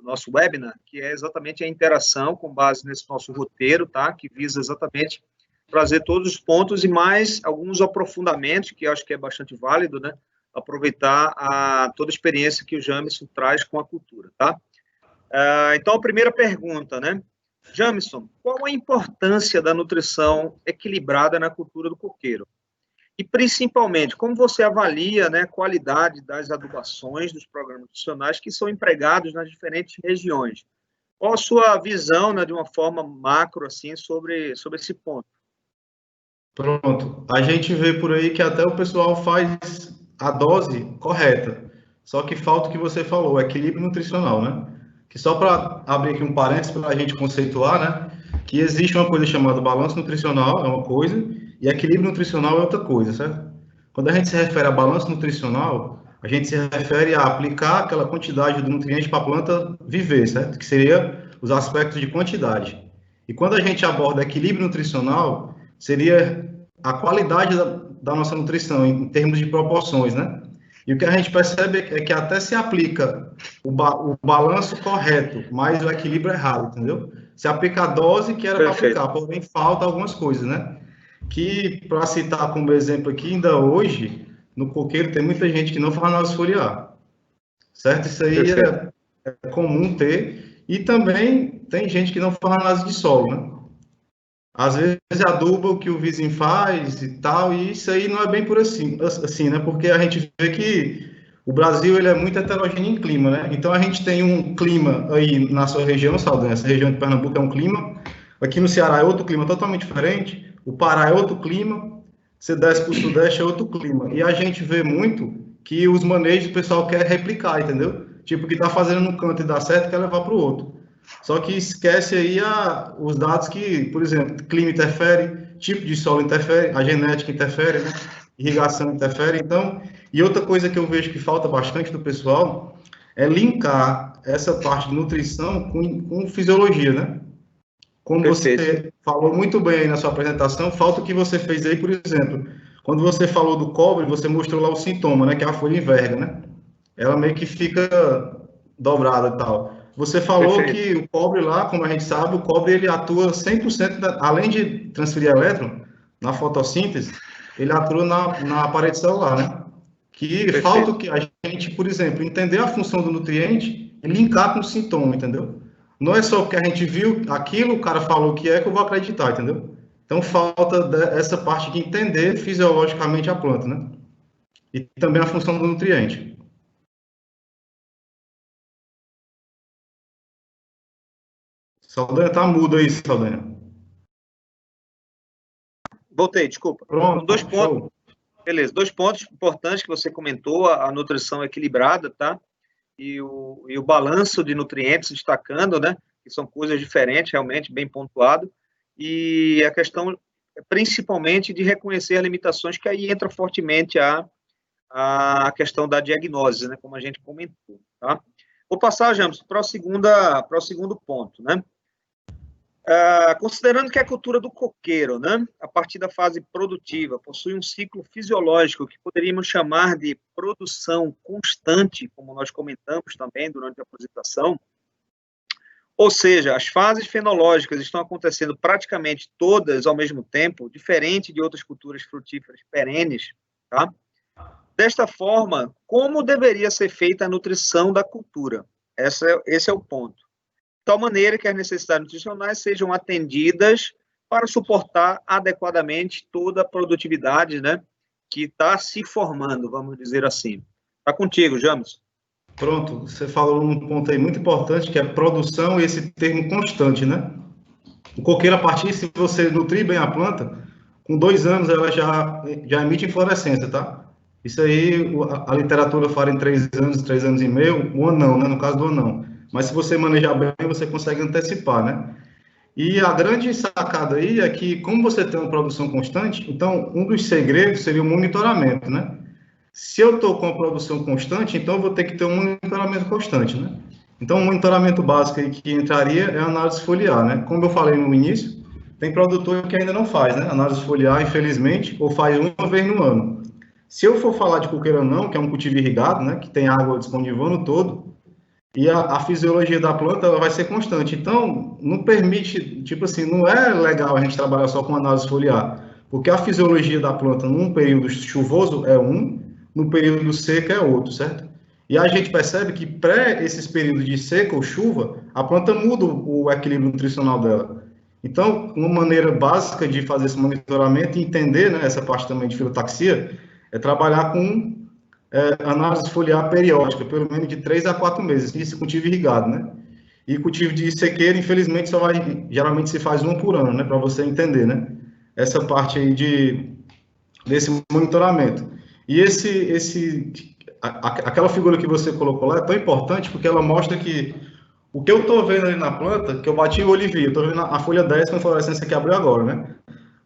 nosso webinar, que é exatamente a interação com base nesse nosso roteiro, tá? Que visa exatamente trazer todos os pontos e mais alguns aprofundamentos, que eu acho que é bastante válido, né? Aproveitar toda a experiência que o Jamerson traz com a cultura, tá? Então, a primeira pergunta, né? Jamerson, qual a importância da nutrição equilibrada na cultura do coqueiro? E, principalmente, como você avalia, né, a qualidade das adubações dos programas nutricionais que são empregados nas diferentes regiões? Qual a sua visão, né, de uma forma macro, assim, sobre esse ponto? Pronto. A gente vê por aí que até o pessoal faz a dose correta, só que falta o que você falou, o equilíbrio nutricional, né? Que só para abrir aqui um parênteses para a gente conceituar, né? Que existe uma coisa chamada balanço nutricional, é uma coisa, e equilíbrio nutricional é outra coisa, certo? Quando a gente se refere a balanço nutricional, a gente se refere a aplicar aquela quantidade de nutrientes para a planta viver, certo? Que seria os aspectos de quantidade. E quando a gente aborda equilíbrio nutricional, seria a qualidade da nossa nutrição em termos de proporções, né? E o que a gente percebe é que até se aplica o balanço correto, mas o equilíbrio errado, entendeu? Se aplica a dose que era para aplicar, porém falta algumas coisas, né? Que, para citar como exemplo aqui, ainda hoje, no coqueiro tem muita gente que não faz análise foliar, certo? Isso aí é comum ter, e também tem gente que não faz análise de solo, né? Às vezes aduba o que o vizinho faz e tal, e isso aí não é bem por assim, né? Porque a gente vê que o Brasil ele é muito heterogêneo em clima, né? Então a gente tem um clima aí na sua região, Saldanha, essa região de Pernambuco é um clima, aqui no Ceará é outro clima totalmente diferente, o Pará é outro clima, você desce para o Sudeste é outro clima. E a gente vê muito que os manejos o pessoal quer replicar, entendeu? Tipo, que está fazendo no canto e dá certo, quer levar para o outro. Só que esquece aí os dados que, por exemplo, clima interfere, tipo de solo interfere, a genética interfere, né? Irrigação interfere. Então, e outra coisa que eu vejo que falta bastante do pessoal é linkar essa parte de nutrição com fisiologia, né? Como você falou muito bem aí na sua apresentação, falta o que você fez aí, por exemplo, quando você falou do cobre, você mostrou lá o sintoma, né? Que é a folha enverga, né? Ela meio que fica dobrada e tal. Você falou que o cobre lá, como a gente sabe, o cobre ele atua 100%, além de transferir elétron na fotossíntese, ele atua na parede celular, né? Que falta o que a gente, por exemplo, entender a função do nutriente e linkar com o sintoma, entendeu? Não é só porque a gente viu aquilo, o cara falou que eu vou acreditar, entendeu? Então falta essa parte de entender fisiologicamente a planta, né? E também a função do nutriente. Saldanha, tá mudo aí, Saldanha. Voltei, desculpa. Pronto, 2 pontos. show. Beleza, 2 pontos importantes que você comentou, a nutrição equilibrada, tá? E o balanço de nutrientes destacando, né? Que são coisas diferentes, realmente, bem pontuado. E a questão, principalmente, de reconhecer as limitações, que aí entra fortemente a questão da diagnose, né? Como a gente comentou, tá? Vou passar, James, para o segundo ponto, né? Considerando que a cultura do coqueiro, né, a partir da fase produtiva, possui um ciclo fisiológico que poderíamos chamar de produção constante, como nós comentamos também durante a apresentação, ou seja, as fases fenológicas estão acontecendo praticamente todas ao mesmo tempo, diferente de outras culturas frutíferas perenes, tá? Desta forma, como deveria ser feita a nutrição da cultura? Esse é o ponto. De tal maneira que as necessidades nutricionais sejam atendidas para suportar adequadamente toda a produtividade, né, que está se formando, vamos dizer assim. Está contigo, James. Pronto, você falou num ponto aí muito importante, que é produção e esse termo constante, né? O coqueiro, a partir, se você nutrir bem a planta, com 2 anos ela já emite inflorescência, tá? Isso aí, a literatura fala em 3 anos, 3 anos e meio, o anão, né? No caso do anão. Mas se você manejar bem, você consegue antecipar, né? E a grande sacada aí é que, como você tem uma produção constante, então, um dos segredos seria o monitoramento, né? Se eu estou com a produção constante, então eu vou ter que ter um monitoramento constante, né? Então, o monitoramento básico aí que entraria é a análise foliar, né? Como eu falei no início, tem produtor que ainda não faz, né? Análise foliar, infelizmente, ou faz uma vez no ano. Se eu for falar de coqueiro não, que é um cultivo irrigado, né? Que tem água disponível o ano todo, e a fisiologia da planta ela vai ser constante. Então, não permite, tipo assim, não é legal a gente trabalhar só com análise foliar, porque a fisiologia da planta num período chuvoso é no período seco é outro, certo? E a gente percebe que esses períodos de seca ou chuva, a planta muda o equilíbrio nutricional dela. Então, uma maneira básica de fazer esse monitoramento e entender, né, essa parte também de filotaxia, é trabalhar com análise foliar periódica, pelo menos de 3 a 4 meses, isso cultivo irrigado, né? E cultivo de sequeira, infelizmente, geralmente se faz um por ano, né? Para você entender, né? Essa parte aí desse monitoramento. E aquela figura que você colocou lá é tão importante porque ela mostra que o que eu estou vendo ali na planta, que eu bati o olho e vi, eu estou vendo a folha 10 com a inflorescência que abriu agora, né?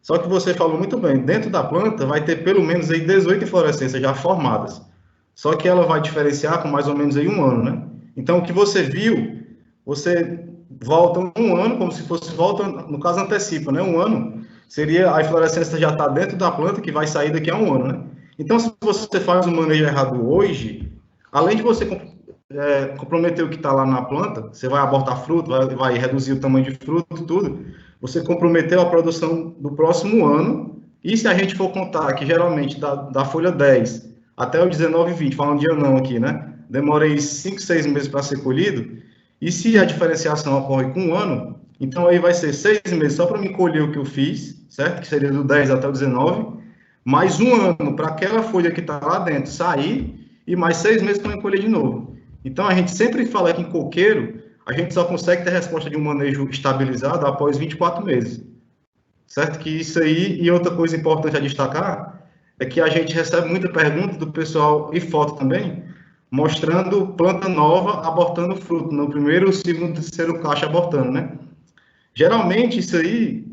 Só que você falou muito bem, dentro da planta vai ter pelo menos aí 18 inflorescências já formadas. Só que ela vai diferenciar com mais ou menos aí 1 ano, né? Então, o que você viu, você volta 1 ano, como se fosse volta, no caso antecipa, né? 1 ano seria a inflorescência já está dentro da planta, que vai sair daqui a 1 ano, né? Então, se você faz um manejo errado hoje, além de você comprometer o que está lá na planta, você vai abortar fruto, vai reduzir o tamanho de fruto, tudo, você comprometeu a produção do próximo ano, e se a gente for contar que geralmente da folha 10 até o 19 e 20, falando de anão aqui, né? Demorei 5, 6 meses para ser colhido, e se a diferenciação ocorre com 1 ano, então aí vai ser 6 meses só para me colher o que eu fiz, certo? Que seria do 10 até o 19, mais 1 ano para aquela folha que está lá dentro sair, e mais 6 meses para me colher de novo. Então, a gente sempre fala que em coqueiro, a gente só consegue ter resposta de um manejo estabilizado após 24 meses. Certo? Que isso aí, e outra coisa importante a destacar, é que a gente recebe muita pergunta do pessoal e foto também, mostrando planta nova abortando fruto, no primeiro, segundo, terceiro cacho abortando, né? Geralmente isso aí,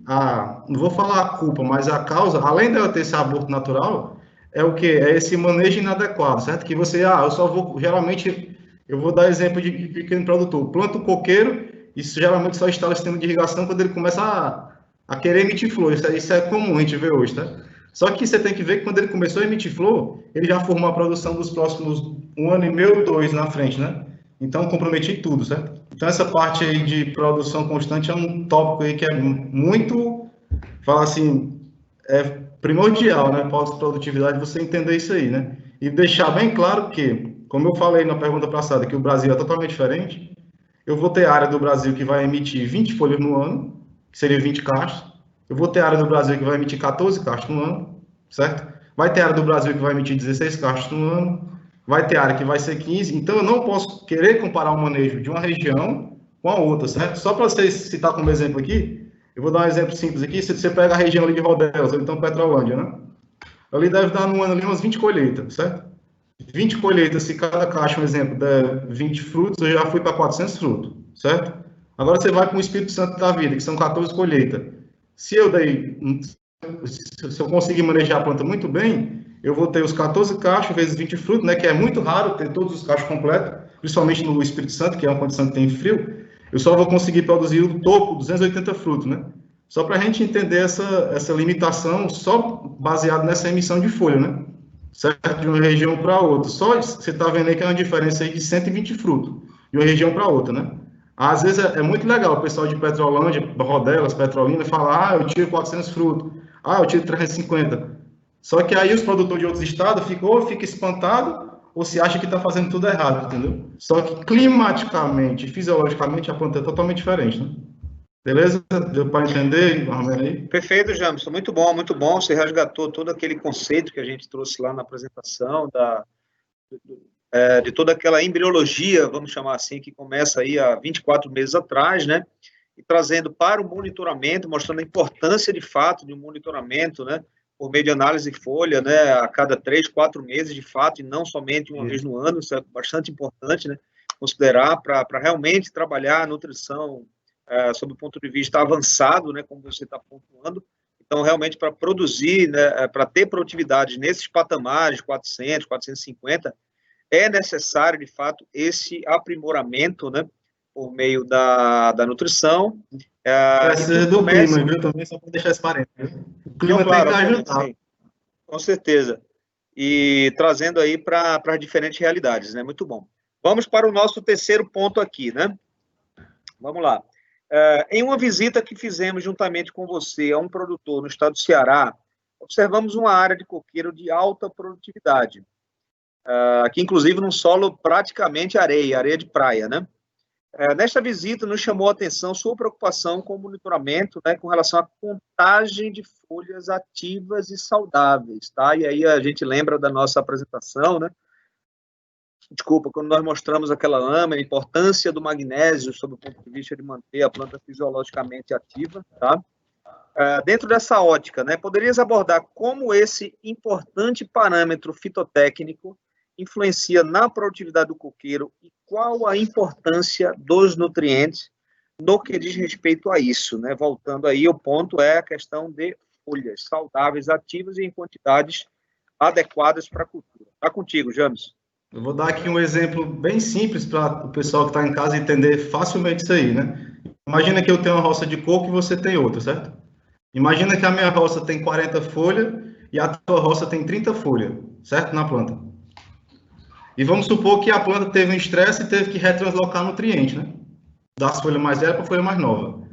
não vou falar a culpa, mas a causa, além dela ter esse aborto natural, é o que? É esse manejo inadequado, certo? Que você, eu só vou, geralmente, eu vou dar exemplo de pequeno produtor, planta o coqueiro, isso geralmente só instala o sistema de irrigação quando ele começa a querer emitir flor, isso é comum a gente ver hoje, tá? Só que você tem que ver que quando ele começou a emitir flor, ele já formou a produção dos próximos 1 ano e meio, 2 na frente, né? Então, comprometi tudo, certo? Então, essa parte aí de produção constante é um tópico aí que é muito, fala assim, é primordial, né? Pós-produtividade, você entender isso aí, né? E deixar bem claro que, como eu falei na pergunta passada, que o Brasil é totalmente diferente, eu vou ter área do Brasil que vai emitir 20 folhas no ano, que seria 20 cachos. Eu vou ter área do Brasil que vai emitir 14 cachos no ano, certo? Vai ter área do Brasil que vai emitir 16 cachos no ano. Vai ter área que vai ser 15. Então, eu não posso querer comparar o manejo de uma região com a outra, certo? Só para vocês citar como exemplo aqui, eu vou dar um exemplo simples aqui. Se você pega a região ali de Rodelas, ou então Petrolândia, né? Ali deve dar no ano ali umas 20 colheitas, certo? 20 colheitas, se cada caixa, um exemplo, der 20 frutos, eu já fui para 400 frutos, certo? Agora você vai para o Espírito Santo da vida, que são 14 colheitas. Se eu conseguir manejar a planta muito bem, eu vou ter os 14 cachos vezes 20 frutos, né, que é muito raro ter todos os cachos completos, principalmente no Espírito Santo, que é uma condição que tem frio, eu só vou conseguir produzir o topo, 280 frutos, né? Só para a gente entender essa limitação, só baseado nessa emissão de folha, né? Certo? De uma região para outra. Só você está vendo aí que é uma diferença aí de 120 frutos, de uma região para outra, né? Às vezes é muito legal o pessoal de Petrolândia, Rodelas, Petrolina, falar, eu tiro 400 frutos, eu tiro 350. Só que aí os produtores de outros estados fica espantado ou se acha que está fazendo tudo errado, entendeu? Só que climaticamente, fisiologicamente, a planta é totalmente diferente, né? Beleza? Deu para entender, aí? Perfeito, Jamson. Muito bom, muito bom. Você resgatou todo aquele conceito que a gente trouxe lá na apresentação, de toda aquela embriologia, vamos chamar assim, que começa aí há 24 meses atrás, né? E trazendo para o monitoramento, mostrando a importância, de fato, de um monitoramento, né? Por meio de análise de folha, né? A cada 3, 4 meses, de fato, e não somente uma vez no ano. Isso é bastante importante, né? Considerar para realmente trabalhar a nutrição sob o ponto de vista avançado, né, como você está pontuando. Então, realmente, para produzir, né, para ter produtividade nesses patamares, 400, 450, é necessário, de fato, esse aprimoramento, né, por meio da nutrição. Precisa do clima, viu? Também só para deixar esse parênteses. O clima não, claro, tem que ajudar. Sim, com certeza. E trazendo aí para as diferentes realidades, né? Muito bom. Vamos para o nosso terceiro ponto aqui, né? Vamos lá. Em uma visita que fizemos juntamente com você a um produtor no estado do Ceará, observamos uma área de coqueiro de alta produtividade, que inclusive num solo praticamente areia de praia, né? Nesta visita nos chamou a atenção sua preocupação com o monitoramento, né, com relação à contagem de folhas ativas e saudáveis, tá? E aí a gente lembra da nossa apresentação, né? Desculpa, quando nós mostramos aquela lâmina, a importância do magnésio sob o ponto de vista de manter a planta fisiologicamente ativa, tá? Dentro dessa ótica, né, poderias abordar como esse importante parâmetro fitotécnico influencia na produtividade do coqueiro e qual a importância dos nutrientes no que diz respeito a isso, né? Voltando aí, o ponto é a questão de folhas saudáveis, ativas e em quantidades adequadas para a cultura. Está contigo, James. Eu vou dar aqui um exemplo bem simples para o pessoal que está em casa entender facilmente isso aí, né? Imagina que eu tenho uma roça de coco e você tem outra, certo? Imagina que a minha roça tem 40 folhas e a tua roça tem 30 folhas, certo? Na planta. E vamos supor que a planta teve um estresse e teve que retranslocar nutriente, né? Das folhas mais velhas para a folha mais nova.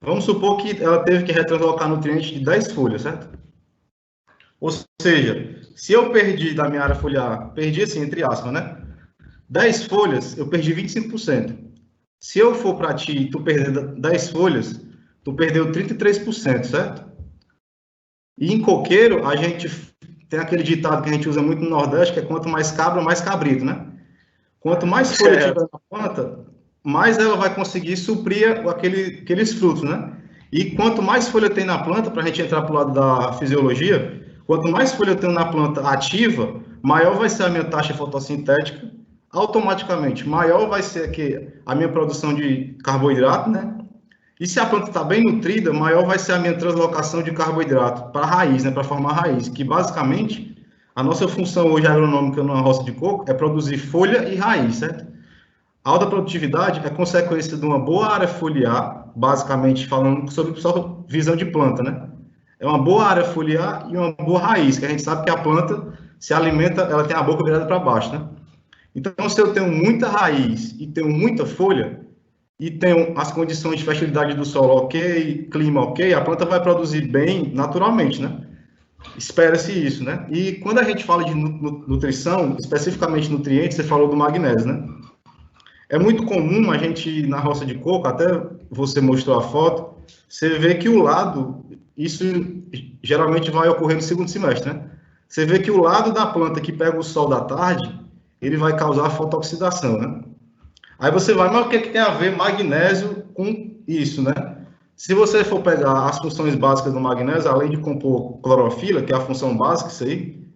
Vamos supor que ela teve que retranslocar nutriente de 10 folhas, certo? Ou seja, se eu perdi da minha área foliar, perdi assim, entre aspas, né? 10 folhas, eu perdi 25%. Se eu for para ti e tu perder 10 folhas, tu perdeu 33%, certo? E em coqueiro, a gente tem aquele ditado que a gente usa muito no Nordeste, que é quanto mais cabra, mais cabrito, né? Quanto mais folha tiver na planta, mais ela vai conseguir suprir aqueles frutos, né? E quanto mais folha tem na planta, para a gente entrar para o lado da fisiologia, Quanto mais folha eu tenho na planta ativa, maior vai ser a minha taxa fotossintética, automaticamente maior vai ser aqui a minha produção de carboidrato, né? E se a planta está bem nutrida, maior vai ser a minha translocação de carboidrato para a raiz, né? Para formar a raiz, que basicamente a nossa função hoje agronômica numa roça de coco é produzir folha e raiz, certo? A alta produtividade é consequência de uma boa área foliar, basicamente falando sobre só visão de planta, né? É uma boa área foliar e uma boa raiz, que a gente sabe que a planta se alimenta, ela tem a boca virada para baixo, né? Então, se eu tenho muita raiz e tenho muita folha, e tenho as condições de fertilidade do solo ok, clima ok, a planta vai produzir bem naturalmente, né? Espera-se isso, né? E quando a gente fala de nutrição, especificamente nutrientes, você falou do magnésio, né? É muito comum a gente, na roça de coco, até você mostrou a foto, você vê que o lado, isso geralmente vai ocorrer no segundo semestre, né? Você vê que o lado da planta que pega o sol da tarde, ele vai causar fotoxidação, né? Aí você vai, mas o que tem a ver magnésio com isso, né? Se você for pegar as funções básicas do magnésio, além de compor clorofila, que é a função básica,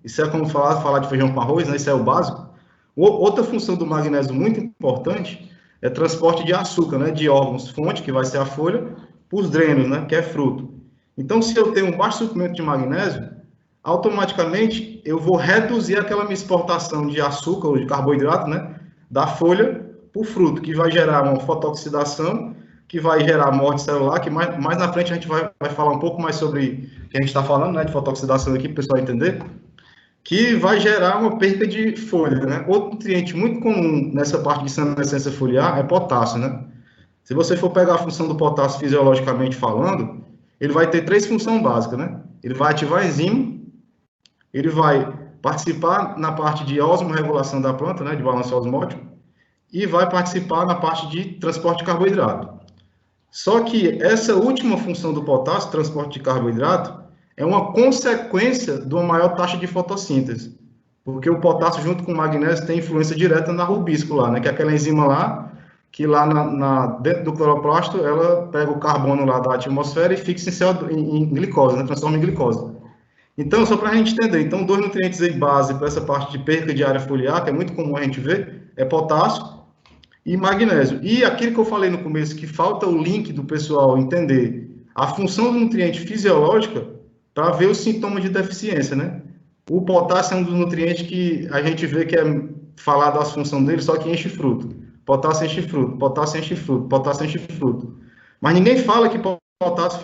isso é como falar de feijão com arroz, né? Isso é o básico. Outra função do magnésio muito importante é transporte de açúcar, né? De órgãos fonte, que vai ser a folha, para os drenos, né? Que é fruto. Então, se eu tenho um baixo suprimento de magnésio, automaticamente eu vou reduzir aquela minha exportação de açúcar ou de carboidrato, né? Da folha para o fruto, que vai gerar uma fotoxidação, que vai gerar morte celular, que mais na frente a gente vai falar um pouco mais sobre o que a gente está falando, né, de fotoxidação aqui, para o pessoal entender, que vai gerar uma perda de folha, né? Outro nutriente muito comum nessa parte de senescência foliar é potássio, né? Se você for pegar a função do potássio fisiologicamente falando, ele vai ter 3 funções básicas, né? Ele vai ativar a enzima, ele vai participar na parte de osmorregulação da planta, né, de balanço osmótico, e vai participar na parte de transporte de carboidrato. Só que essa última função do potássio, transporte de carboidrato, é uma consequência de uma maior taxa de fotossíntese, porque o potássio junto com o magnésio tem influência direta na rubisco lá, né, que é aquela enzima lá, que lá dentro do cloroplasto, ela pega o carbono lá da atmosfera e fixa em glicose, né, transforma em glicose. Então, só para a gente entender, então, 2 nutrientes aí base para essa parte de perca de área foliar, que é muito comum a gente ver, é potássio e magnésio. E aquilo que eu falei no começo, que falta o link do pessoal entender a função do nutriente fisiológica para ver os sintomas de deficiência, né? O potássio é um dos nutrientes que a gente vê que é falar das funções dele, só que enche fruto. Potássio enche fruto, potássio enche fruto, potássio enche fruto. Mas ninguém fala que potássio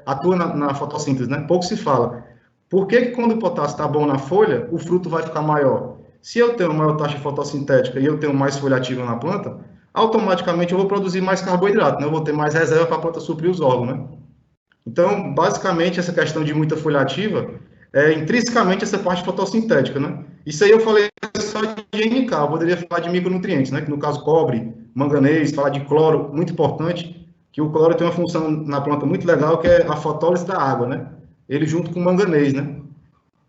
atua na fotossíntese, né? Pouco se fala. Por que quando o potássio está bom na folha, o fruto vai ficar maior? Se eu tenho maior taxa fotossintética e eu tenho mais folha ativa na planta, automaticamente eu vou produzir mais carboidrato, né? Eu vou ter mais reserva para a planta suprir os órgãos, né? Então, basicamente, essa questão de muita folha ativa é intrinsecamente essa parte fotossintética, né? Isso aí eu falei só de NK, eu poderia falar de micronutrientes, né? Que no caso cobre, manganês, falar de cloro, muito importante, que o cloro tem uma função na planta muito legal, que é a fotólise da água, né? Ele junto com o manganês, né?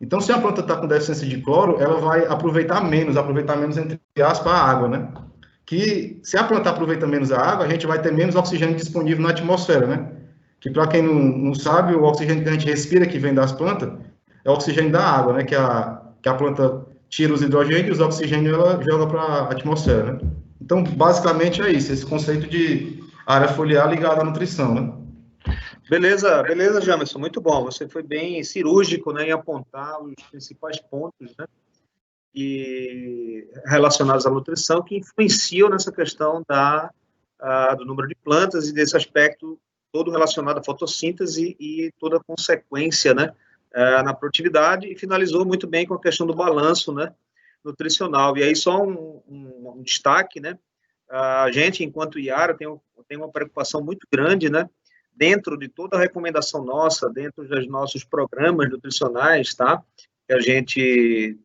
Então, se a planta está com deficiência de cloro, ela vai aproveitar menos entre aspas, a água, né? Que se a planta aproveita menos a água, a gente vai ter menos oxigênio disponível na atmosfera, né? Que para quem não sabe, o oxigênio que a gente respira, que vem das plantas, é o oxigênio da água, né? Que a planta tira os hidrogênios e os oxigênios ela joga para a atmosfera, né? Então, basicamente é isso, esse conceito de área foliar ligada à nutrição, né? Beleza, Jamerson, muito bom. Você foi bem cirúrgico, né, em apontar os principais pontos, né, relacionados à nutrição que influenciam nessa questão do número de plantas e desse aspecto todo relacionado à fotossíntese e toda a consequência, né, na produtividade, e finalizou muito bem com a questão do balanço, né, nutricional. E aí só um destaque, né, a gente, enquanto Iara, tem uma preocupação muito grande, né, dentro de toda a recomendação nossa, dentro dos nossos programas nutricionais, tá? Que a gente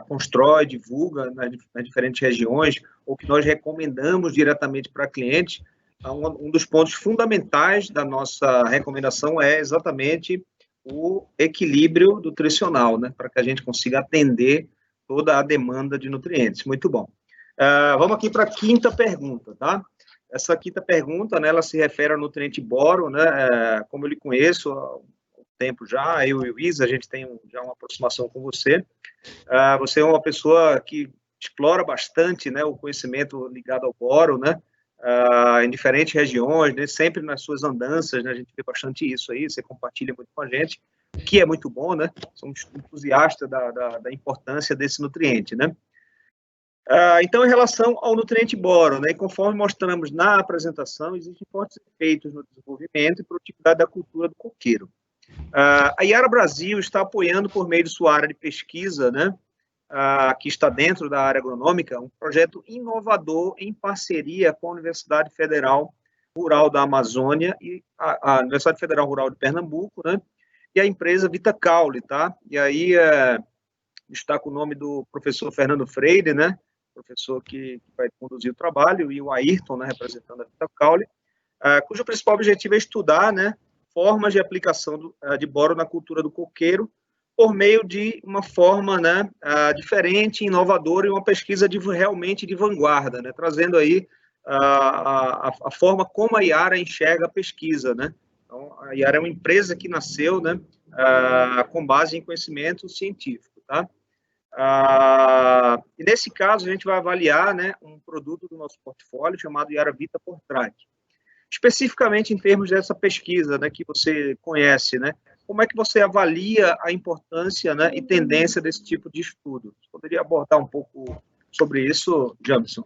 constrói, divulga nas diferentes regiões, ou que nós recomendamos diretamente para clientes, um dos pontos fundamentais da nossa recomendação é exatamente o equilíbrio nutricional, né? Para que a gente consiga atender toda a demanda de nutrientes. Muito bom. Vamos aqui para a quinta pergunta, tá? Essa quinta pergunta, né, ela se refere ao nutriente boro, né, como eu lhe conheço, tempo já, eu e o Isa, a gente tem já uma aproximação com você. Você é uma pessoa que explora bastante, né, o conhecimento ligado ao boro, né, em diferentes regiões, né, sempre nas suas andanças, né, a gente vê bastante isso aí, você compartilha muito com a gente, o que é muito bom, né, somos entusiastas da importância desse nutriente, né. Então, em relação ao nutriente boro, né, e conforme mostramos na apresentação, existem fortes efeitos no desenvolvimento e produtividade da cultura do coqueiro. A Yara Brasil está apoiando, por meio de sua área de pesquisa, né, que está dentro da área agronômica, um projeto inovador em parceria com a Universidade Federal Rural da Amazônia e a Universidade Federal Rural de Pernambuco, né, e a empresa Vitacaule, tá? E aí está com o nome do professor Fernando Freire, né, professor que vai conduzir o trabalho, e o Ayrton, né, representando a Vitacaule, cujo principal objetivo é estudar, né, formas de aplicação de boro na cultura do coqueiro, por meio de uma forma, né, diferente, inovadora, e uma pesquisa realmente de vanguarda, né, trazendo aí a forma como a Yara enxerga a pesquisa, né. Então, a Yara é uma empresa que nasceu, né, com base em conhecimento científico, tá? E nesse caso, a gente vai avaliar, né, um produto do nosso portfólio chamado Yara Vita Portrac. Especificamente em termos dessa pesquisa, né, que você conhece, né, como é que você avalia a importância, né, e tendência desse tipo de estudo? Você poderia abordar um pouco sobre isso, Jamison?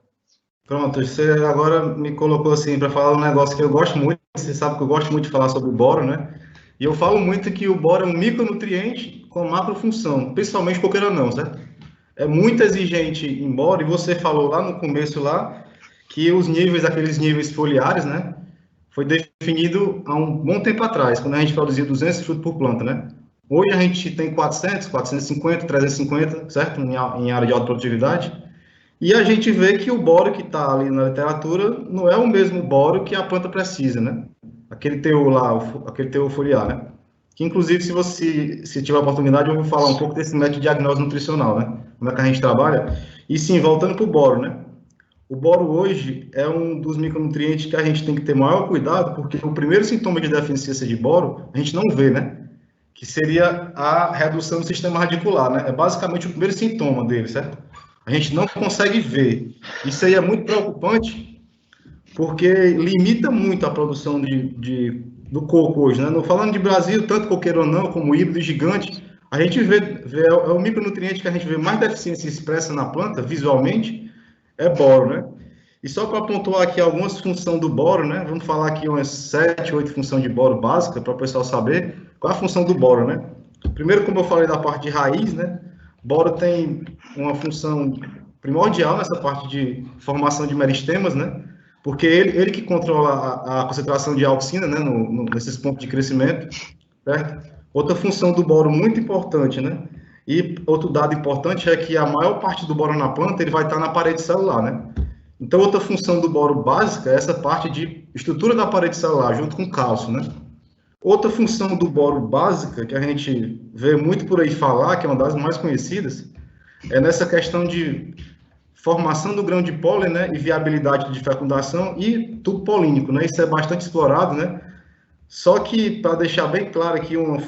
Pronto, você agora me colocou assim para falar um negócio que eu gosto muito. Você sabe que eu gosto muito de falar sobre o boro, né? E eu falo muito que o boro é um micronutriente com macrofunção, principalmente coqueiro certo? É muito exigente em boro, e você falou lá no começo lá que os níveis, aqueles níveis foliares, né? Foi definido há um bom tempo atrás, quando a gente produzia 200 frutos por planta, né? Hoje a gente tem 400, 450, 350, certo? Em área de alta produtividade. E a gente vê que o boro que está ali na literatura não é o mesmo boro que a planta precisa, né? Aquele teor lá, aquele teor foliar, né? Que, inclusive, se tiver a oportunidade, eu vou falar um pouco desse método de diagnose nutricional, né? Como é que a gente trabalha. E sim, voltando para o boro, né? O boro hoje é um dos micronutrientes que a gente tem que ter maior cuidado, porque o primeiro sintoma de deficiência de boro, a gente não vê, né? Que seria a redução do sistema radicular, né? É basicamente o primeiro sintoma dele, certo? A gente não consegue ver. Isso aí é muito preocupante, porque limita muito a produção do coco hoje, né? Falando de Brasil, tanto coqueiro ou não, como híbrido gigante, a gente vê é o micronutriente que a gente vê mais deficiência expressa na planta, visualmente, é boro, né? E só para pontuar aqui algumas funções do boro, né? Vamos falar aqui umas 7, 8 funções de boro básica, para o pessoal saber qual é a função do boro, né? Primeiro, como eu falei da parte de raiz, né? Boro tem uma função primordial nessa parte de formação de meristemas, né? Porque ele que controla a concentração de auxina, né? Nesses pontos de crescimento, certo? Outra função do boro muito importante, né? E outro dado importante é que a maior parte do boro na planta ele vai estar na parede celular, né? Então, outra função do boro básica é essa parte de estrutura da parede celular, junto com cálcio, né? Outra função do boro básica, que a gente vê muito por aí falar, que é uma das mais conhecidas, é nessa questão de formação do grão de pólen, né, e viabilidade de fecundação e tubo polínico, né? Isso é bastante explorado, né? Só que, para deixar bem claro aqui, uma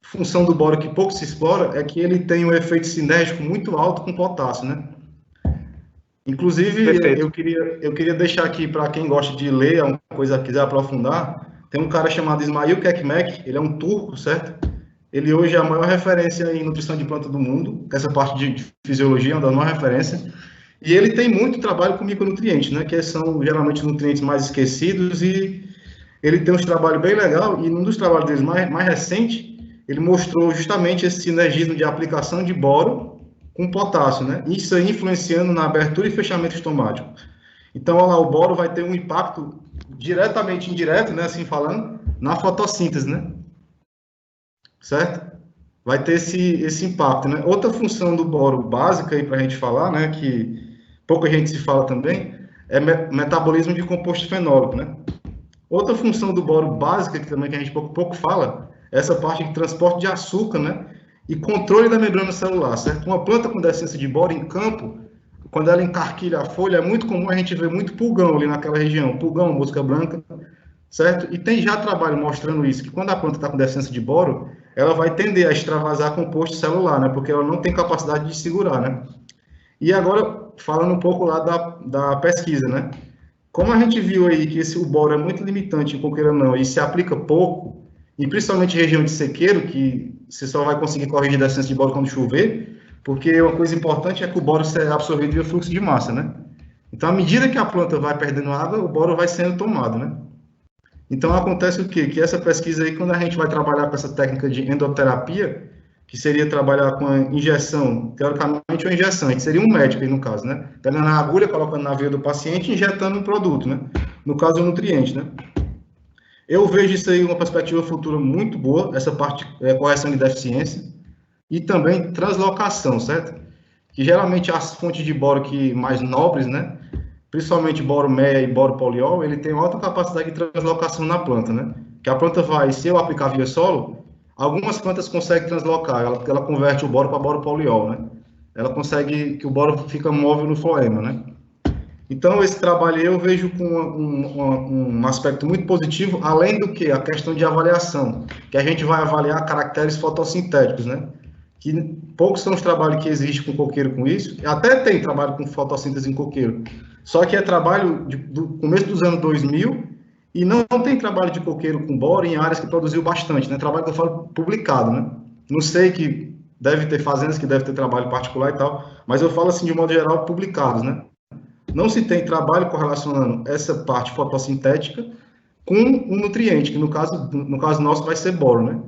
função do boro que pouco se explora é que ele tem um efeito sinérgico muito alto com potássio, né? Inclusive, eu queria deixar aqui para quem gosta de ler, uma coisa quiser aprofundar, tem um cara chamado Ismail Kekmek, ele é um turco, certo? Ele hoje é a maior referência em nutrição de planta do mundo, essa parte de fisiologia é uma das maiores referências, e ele tem muito trabalho com micronutrientes, né, que são geralmente nutrientes mais esquecidos, e ele tem um trabalho bem legal, e um dos trabalhos dele mais recente, ele mostrou justamente esse sinergismo de aplicação de boro com potássio, né? Isso aí influenciando na abertura e fechamento estomático. Então, olha lá, o boro vai ter um impacto diretamente indireto, né, assim falando, na fotossíntese, né? Certo? Vai ter esse impacto, né? Outra função do boro básica aí para a gente falar, né, que pouca gente se fala também, é metabolismo de composto fenólico, né? Outra função do boro básica, que também que a gente pouco fala, é essa parte de transporte de açúcar, né? E controle da membrana celular, certo? Uma planta com deficiência de boro em campo, quando ela encarquilha a folha, é muito comum a gente ver muito pulgão ali naquela região, pulgão, mosca branca, certo? E tem já trabalho mostrando isso, que quando a planta está com deficiência de boro, ela vai tender a extravasar composto celular, né? Porque ela não tem capacidade de segurar, né? E agora, falando um pouco lá da pesquisa, né? Como a gente viu aí que o boro é muito limitante em coqueiro não e se aplica pouco, e principalmente em região de sequeiro, que você só vai conseguir corrigir a deficiência de boro quando chover, porque uma coisa importante é que o boro seja absorvido via fluxo de massa, né? Então, à medida que a planta vai perdendo água, o boro vai sendo tomado, né? Então, acontece o quê? Que essa pesquisa aí, quando a gente vai trabalhar com essa técnica de endoterapia, que seria trabalhar com a injeção, teoricamente uma injeção, a gente seria um médico aí no caso, né? Pegando a agulha, colocando na veia do paciente e injetando um produto, né? No caso, o nutriente, né? Eu vejo isso aí uma perspectiva futura muito boa, essa parte correção de deficiência e também translocação, certo? Que geralmente as fontes de boro que mais nobres, né? Principalmente boro meia e boro poliol, ele tem alta capacidade de translocação na planta, né? Que a planta vai, se eu aplicar via solo, algumas plantas conseguem translocar, ela converte o boro para boro poliol, né? Ela consegue que o boro fica móvel no floema, né? Então, esse trabalho eu vejo com um aspecto muito positivo, além do que a questão de avaliação, que a gente vai avaliar caracteres fotossintéticos, né? Que poucos são os trabalhos que existem com coqueiro com isso, até tem trabalho com fotossíntese em coqueiro, só que é trabalho do começo dos anos 2000 e não tem trabalho de coqueiro com boro em áreas que produziu bastante, né? Trabalho que eu falo publicado, né? Não sei que deve ter fazendas que deve ter trabalho particular e tal, mas eu falo assim de modo geral publicados, né? Não se tem trabalho correlacionando essa parte fotossintética com um nutriente, que no caso nosso vai ser boro, né?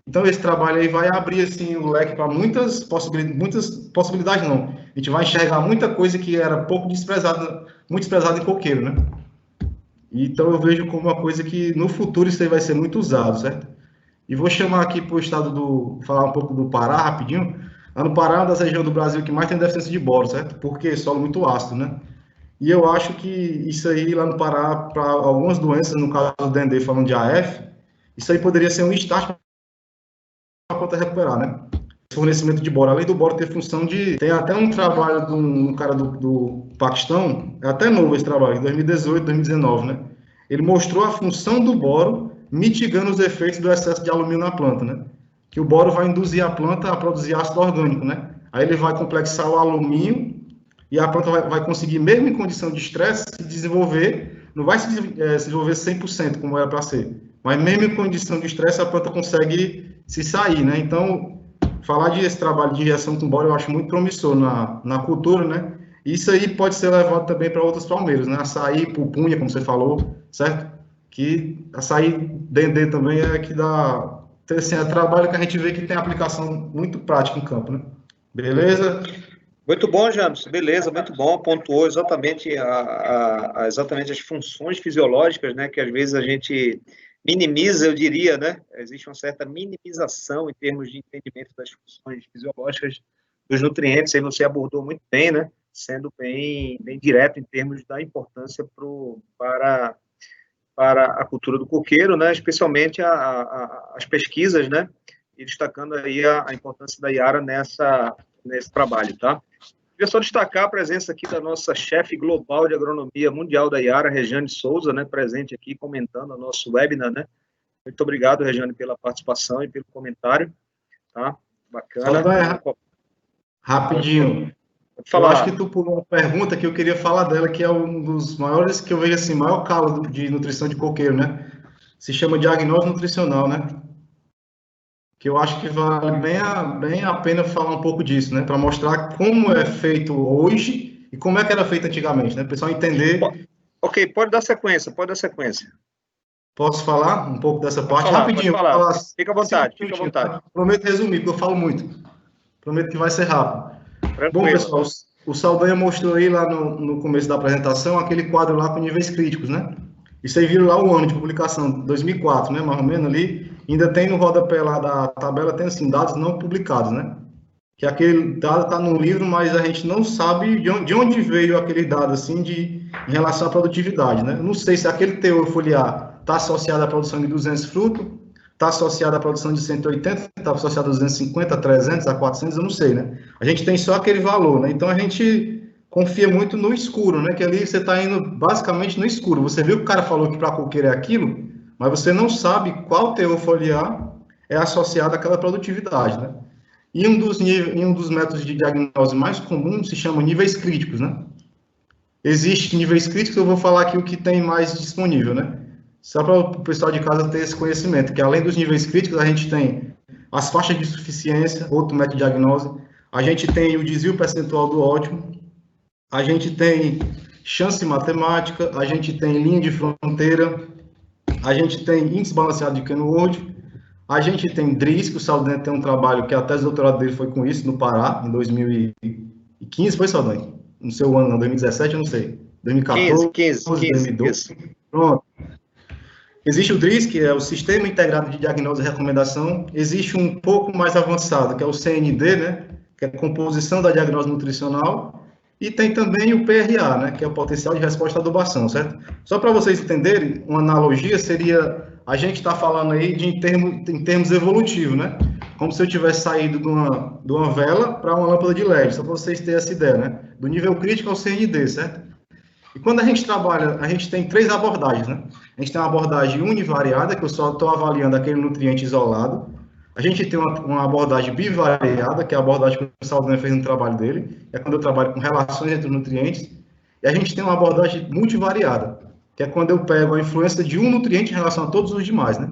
Então, esse trabalho aí vai abrir, assim, o leque para muitas possibilidades, não. A gente vai enxergar muita coisa que era pouco desprezada, muito desprezada em coqueiro, né? Então, eu vejo como uma coisa que, no futuro, isso aí vai ser muito usado, certo? E vou chamar aqui para o estado falar um pouco do Pará, rapidinho. Lá no Pará é uma das regiões do Brasil que mais tem deficiência de boro, certo? Porque é solo muito ácido, né? E eu acho que isso aí, lá no Pará, para algumas doenças, no caso do Dendê, falando de AF, isso aí poderia ser um start para a planta recuperar, né? Fornecimento de boro. Além do boro ter função de... Tem até um trabalho de um cara do Paquistão, é até novo esse trabalho, em 2018, 2019, né? Ele mostrou a função do boro mitigando os efeitos do excesso de alumínio na planta, né? Que o boro vai induzir a planta a produzir ácido orgânico, né? Aí ele vai complexar o alumínio e a planta vai conseguir, mesmo em condição de estresse, se desenvolver, não vai se desenvolver 100% como era para ser, mas mesmo em condição de estresse a planta consegue se sair, né? Então, falar desse trabalho de injeção com boro eu acho muito promissor na cultura, né? Isso aí pode ser levado também para outras palmeiras, né? Açaí, pupunha, como você falou, certo? Que açaí, dendê também é que dá... Assim, é trabalho que a gente vê que tem aplicação muito prática em campo, né? Beleza? Muito bom, James. Beleza, muito bom. Pontuou exatamente, exatamente as funções fisiológicas, né? Que às vezes a gente minimiza, eu diria, né? Existe uma certa minimização em termos de entendimento das funções fisiológicas dos nutrientes. Aí você abordou muito bem, né? Sendo bem direto em termos da importância para a cultura do coqueiro, né? Especialmente as pesquisas, né? E destacando aí a importância da Yara nesse trabalho, tá? Queria só destacar a presença aqui da nossa chefe global de agronomia mundial da Yara, Regiane Souza, né, presente aqui comentando o nosso webinar, né? Muito obrigado, Regiane, pela participação e pelo comentário, tá? Bacana. Rapidinho. Eu acho que tu pulou uma pergunta que eu queria falar dela, que é um dos maiores, que eu vejo assim, maior calo de nutrição de coqueiro, né? Se chama diagnóstico nutricional, né? Que eu acho que vale bem a pena falar um pouco disso, né? Para mostrar como é feito hoje e como é que era feito antigamente, né? Para o pessoal entender. Ok, pode dar sequência. Posso falar um pouco dessa parte? Rapidinho. Pode falar. Fica à vontade. Tá? Prometo resumir, porque eu falo muito. Prometo que vai ser rápido. Tranquilo. Bom, pessoal, o Saldanha mostrou aí lá no começo da apresentação aquele quadro lá com níveis críticos, né? Isso aí viram lá o ano de publicação, 2004, né? Mais ou menos ali. Ainda tem no rodapé lá da tabela, tem assim, dados não publicados, né? Que aquele dado está no livro, mas a gente não sabe de onde veio aquele dado, assim, em relação à produtividade, né? Eu não sei se aquele teor foliar está associado à produção de 200 frutos, está associado à produção de 180, está associado a 250, a 300, a 400, eu não sei, né? A gente tem só aquele valor, né? Então, a gente confia muito no escuro, né? Que ali você está indo basicamente no escuro. Você viu que o cara falou que para coqueiro é aquilo, mas você não sabe qual teor foliar é associado àquela produtividade, né? E um dos métodos de diagnose mais comuns se chama níveis críticos, né? Existem níveis críticos, eu vou falar aqui o que tem mais disponível, né? Só para o pessoal de casa ter esse conhecimento, que além dos níveis críticos, a gente tem as faixas de suficiência, outro método de diagnose, a gente tem o desvio percentual do ótimo, a gente tem chance matemática, a gente tem linha de fronteira, a gente tem índice balanceado de Kenworth, a gente tem DRIS, que o Saldanha tem um trabalho que a tese de doutorado dele foi com isso, no Pará, em 2015, foi, Saldanha? No seu ano, não, 2017, eu não sei. 2014, 2012. Pronto. Existe o DRIS, que é o Sistema Integrado de Diagnose e Recomendação. Existe um pouco mais avançado, que é o CND, né? Que é a Composição da Diagnose Nutricional. E tem também o PRA, né? Que é o Potencial de Resposta à Adubação, certo? Só para vocês entenderem, uma analogia seria, a gente está falando aí em termos evolutivos, né? Como se eu tivesse saído de uma vela para uma lâmpada de LED, só para vocês terem essa ideia, né? Do nível crítico ao CND, certo? E quando a gente trabalha, a gente tem 3 abordagens, né? A gente tem uma abordagem univariada, que eu só estou avaliando aquele nutriente isolado. A gente tem uma abordagem bivariada, que é a abordagem que o Saldanha fez no trabalho dele, é quando eu trabalho com relações entre os nutrientes. E a gente tem uma abordagem multivariada, que é quando eu pego a influência de um nutriente em relação a todos os demais, né?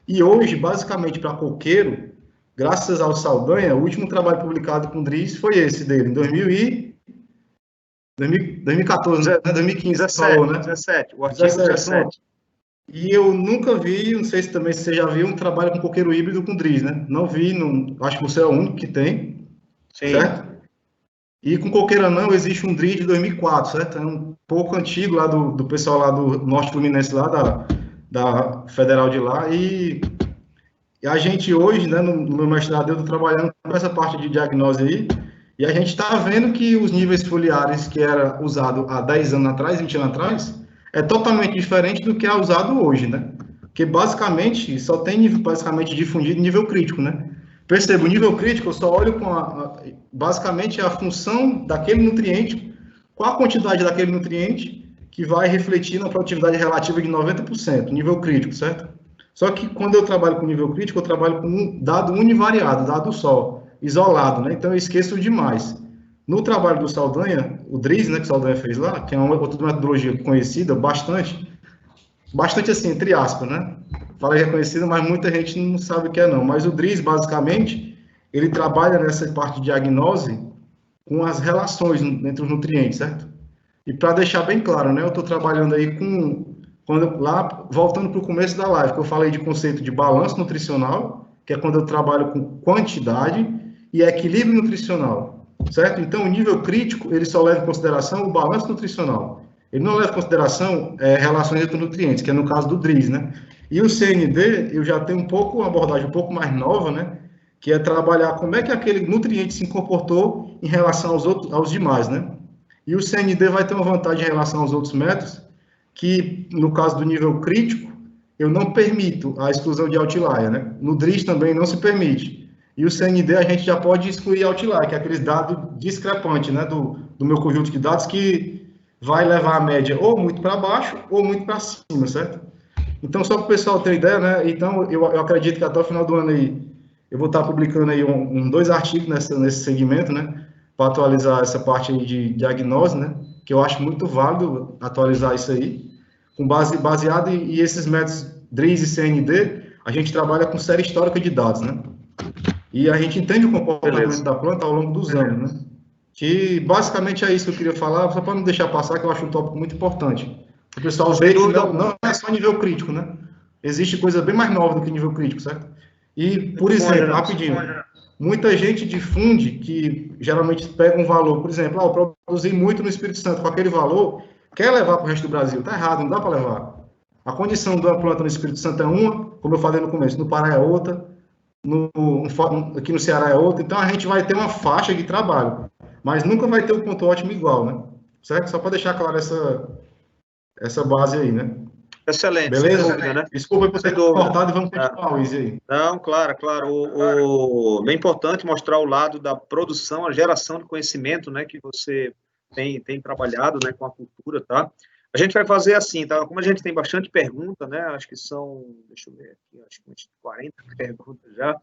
E hoje, basicamente, para coqueiro, graças ao Saldanha, o último trabalho publicado com o DRIS foi esse dele, em 2014, né? 2015, 17, o artigo 17. E eu nunca vi, não sei se também você já viu, um trabalho com coqueiro híbrido com DRIS, né? Não vi, acho que você é o único que tem, sim, certo? E com coqueiro anão existe um DRIS de 2004, certo? É um pouco antigo lá do pessoal lá do Norte Fluminense, lá da Federal de lá, e a gente hoje, né, no meu mestrado, eu estou trabalhando com essa parte de diagnose aí, e a gente está vendo que os níveis foliares que era usado há 10 anos atrás, 20 anos atrás, é totalmente diferente do que é usado hoje, né? Porque basicamente só tem basicamente difundido nível crítico, né? Perceba, o nível crítico eu só olho com basicamente a função daquele nutriente, qual a quantidade daquele nutriente que vai refletir na produtividade relativa de 90%, nível crítico, certo? Só que quando eu trabalho com nível crítico, eu trabalho com um dado univariado, dado só, isolado, né? Então eu esqueço demais. No trabalho do Saldanha, o DRIS, né, que o Saldanha fez lá, que é uma outra metodologia conhecida, bastante assim, entre aspas, né? Fala reconhecida, mas muita gente não sabe o que é não. Mas o DRIS, basicamente, ele trabalha nessa parte de diagnose com as relações entre os nutrientes, certo? E para deixar bem claro, né, eu estou trabalhando aí lá, voltando para o começo da live, que eu falei de conceito de balanço nutricional, que é quando eu trabalho com quantidade, e equilíbrio nutricional, certo? Então, o nível crítico, ele só leva em consideração o balanço nutricional. Ele não leva em consideração relações entre nutrientes, que é no caso do DRIS, né? E o CND, eu já tenho uma abordagem um pouco mais nova, né? Que é trabalhar como é que aquele nutriente se comportou em relação aos demais, né? E o CND vai ter uma vantagem em relação aos outros métodos, que no caso do nível crítico, eu não permito a exclusão de outlier, né? No DRIS também não se permite. E o CND a gente já pode excluir outlier, que é aqueles dados discrepantes, né? Do meu conjunto de dados que vai levar a média ou muito para baixo ou muito para cima, certo? Então, só para o pessoal ter ideia, né? Então, eu acredito que até o final do ano aí, eu vou estar publicando aí 2 artigos nesse segmento, né? Para atualizar essa parte aí de diagnose, né? Que eu acho muito válido atualizar isso aí. Baseado em esses métodos DRIS e CND, a gente trabalha com série histórica de dados, né? E a gente entende o comportamento da planta ao longo dos anos, né? Que basicamente é isso que eu queria falar, só para não deixar passar, que eu acho um tópico muito importante. O pessoal vê que não é só nível crítico, né? Existe coisa bem mais nova do que nível crítico, certo? E, por exemplo, rapidinho, muita gente difunde que geralmente pega um valor, por exemplo, eu produzi muito no Espírito Santo com aquele valor, quer levar para o resto do Brasil, tá errado, não dá para levar. A condição de uma planta no Espírito Santo é uma, como eu falei no começo, no Pará é outra, aqui no Ceará é outra, então a gente vai ter uma faixa de trabalho, mas nunca vai ter um ponto ótimo igual, né? Certo? Só para deixar claro essa base aí, né? Excelente. Beleza? Dúvida, né? Desculpa por ter cortado e vamos continuar, Luiz, aí. Não, claro. Bem importante mostrar o lado da produção, a geração de conhecimento, né, que você tem trabalhado, né, com a cultura, tá? A gente vai fazer assim, tá? Como a gente tem bastante pergunta, né? Acho que são, deixa eu ver aqui, acho que umas 40 perguntas já.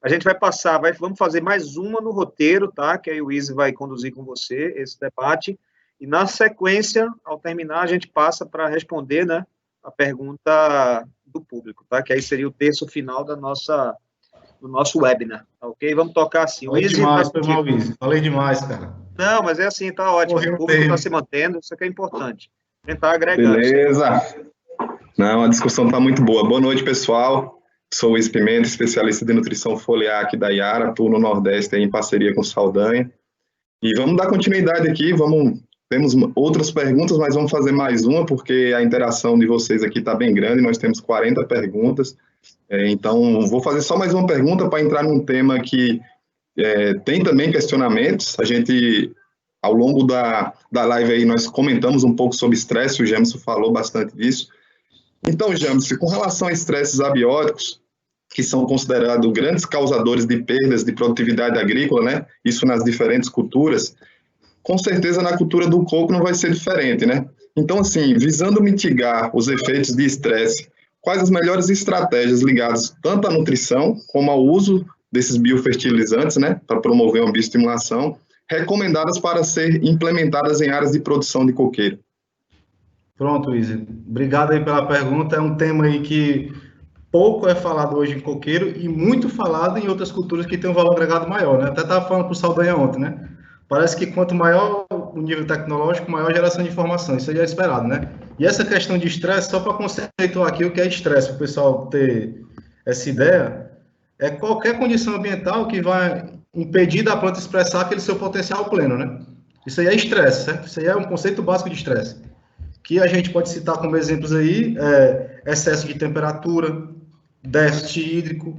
A gente vai passar, vamos fazer mais uma no roteiro, tá? Que aí o Izzy vai conduzir com você esse debate. E na sequência, ao terminar, a gente passa para responder, né, a pergunta do público, tá? Que aí seria o terço final do nosso webinar, tá ok? Vamos tocar assim. Falei demais, foi mal, Izzy. Falei demais, cara. Não, mas é assim, tá ótimo. O público está se mantendo, isso aqui é importante. Tentar agregar. Beleza. Não, a discussão está muito boa. Boa noite, pessoal. Sou o Izzy Pimenta, especialista de nutrição foliar aqui da Iara, atuo no Nordeste em parceria com o Saldanha. E vamos dar continuidade aqui, temos outras perguntas, mas vamos fazer mais uma, porque a interação de vocês aqui está bem grande, nós temos 40 perguntas. Então, vou fazer só mais uma pergunta para entrar num tema que tem também questionamentos. A gente, ao longo da live aí, nós comentamos um pouco sobre estresse, o Jamerson falou bastante disso. Então, Jamerson, com relação a estresses abióticos, que são considerados grandes causadores de perdas de produtividade agrícola, né? Isso nas diferentes culturas, com certeza na cultura do coco não vai ser diferente, né? Então, assim, visando mitigar os efeitos de estresse, quais as melhores estratégias ligadas tanto à nutrição como ao uso desses biofertilizantes, né, para promover uma bioestimulação, recomendadas para ser implementadas em áreas de produção de coqueiro? Pronto, Izzy. Obrigado aí pela pergunta. É um tema aí que pouco é falado hoje em coqueiro e muito falado em outras culturas que tem um valor agregado maior, né? Até estava falando com o Saldanha ontem, né? Parece que quanto maior o nível tecnológico, maior a geração de informação. Isso aí é esperado, né? E essa questão de estresse, só para conceituar aqui o que é estresse, para o pessoal ter essa ideia, é qualquer condição ambiental que vai impedir da planta expressar aquele seu potencial pleno, né? Isso aí é estresse, certo? Isso aí é um conceito básico de estresse. Que a gente pode citar como exemplos aí, excesso de temperatura, déficit hídrico,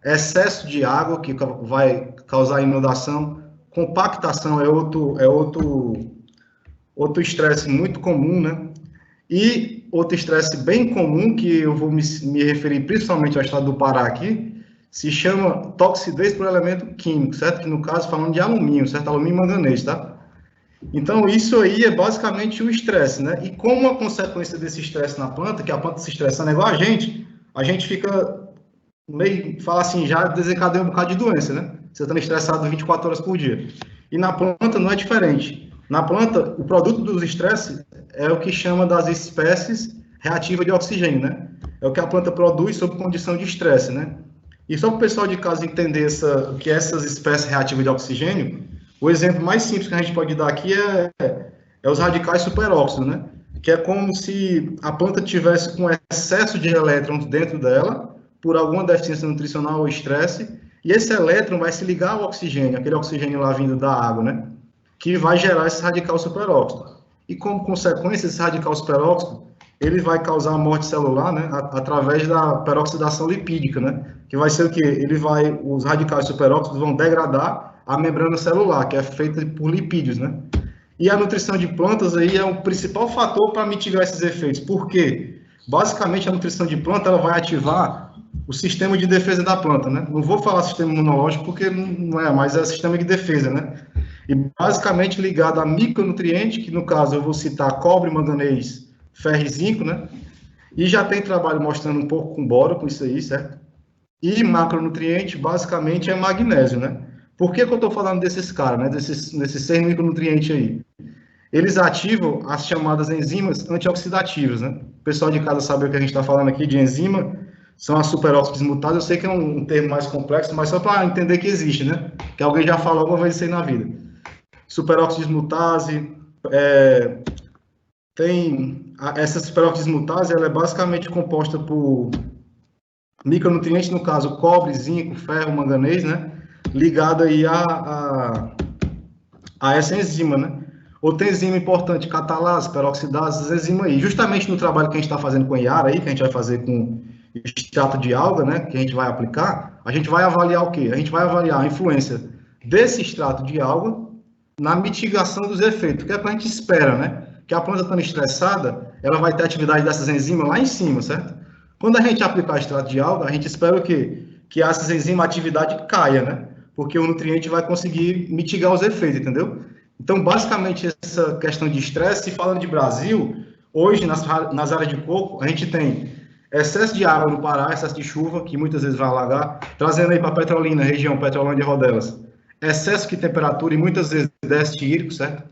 excesso de água, que vai causar inundação, compactação é outro estresse muito comum, né? E outro estresse bem comum, que eu vou me referir principalmente ao estado do Pará aqui, se chama toxidez por elemento químico, certo? Que no caso falando de alumínio, certo? Alumínio e manganês, tá? Então isso aí é basicamente o estresse, né? E como a consequência desse estresse na planta, que a planta se estressando é igual a gente fica meio, fala assim, já desencadeia um bocado de doença, né? Você está estressado 24 horas por dia. E na planta não é diferente. Na planta, o produto dos estresses é o que chama das espécies reativas de oxigênio, né? É o que a planta produz sob condição de estresse, né? E só para o pessoal de casa entender o que é essas espécies reativas de oxigênio, o exemplo mais simples que a gente pode dar aqui é os radicais superóxidos, né? Que é como se a planta tivesse com excesso de elétrons dentro dela, por alguma deficiência nutricional ou estresse, e esse elétron vai se ligar ao oxigênio, aquele oxigênio lá vindo da água, né? Que vai gerar esse radical superóxido. E como consequência, esse radical superóxido, ele vai causar a morte celular, né? Através da peroxidação lipídica, né? Que vai ser o quê? Os radicais superóxidos vão degradar a membrana celular, que é feita por lipídios, né? E a nutrição de plantas aí é o principal fator para mitigar esses efeitos. Por quê? Basicamente, a nutrição de planta ela vai ativar o sistema de defesa da planta, né? Não vou falar sistema imunológico porque não é, mas é sistema de defesa, né? E basicamente ligado a micronutrientes, que no caso eu vou citar cobre, manganês, ferro e zinco, né? E já tem trabalho mostrando um pouco com boro, com isso aí, certo? E macronutriente, basicamente, é magnésio, né? Por que eu estou falando desses caras, né? Desses 6 micronutrientes aí? Eles ativam as chamadas enzimas antioxidativas, né? O pessoal de casa sabe o que a gente está falando aqui de enzima, são as superóxidos mutadas. Eu sei que é um termo mais complexo, mas só para entender que existe, né? Que alguém já falou alguma vez isso aí na vida. Superóxido dismutase, essa superóxido dismutase, ela é basicamente composta por micronutrientes, no caso, cobre, zinco, ferro, manganês, né? Ligado aí a essa enzima, né? Outra enzima importante, catalase, peroxidase, essa enzima aí. Justamente no trabalho que a gente está fazendo com a Iara aí, que a gente vai fazer com extrato de alga, né? Que a gente vai aplicar, a gente vai avaliar o quê? A gente vai avaliar a influência desse extrato de alga na mitigação dos efeitos, que é o que a gente espera, né? Que a planta estando estressada, ela vai ter atividade dessas enzimas lá em cima, certo? Quando a gente aplicar extrato de alga, a gente espera o quê? Que essas enzimas, a atividade caia, né? Porque o nutriente vai conseguir mitigar os efeitos, entendeu? Então, basicamente, essa questão de estresse, falando de Brasil, hoje, nas áreas de coco, a gente tem excesso de água no Pará, excesso de chuva, que muitas vezes vai alagar, trazendo aí para Petrolina, região Petrolândia e Rodelas, excesso de temperatura e muitas vezes déficit hídrico, certo?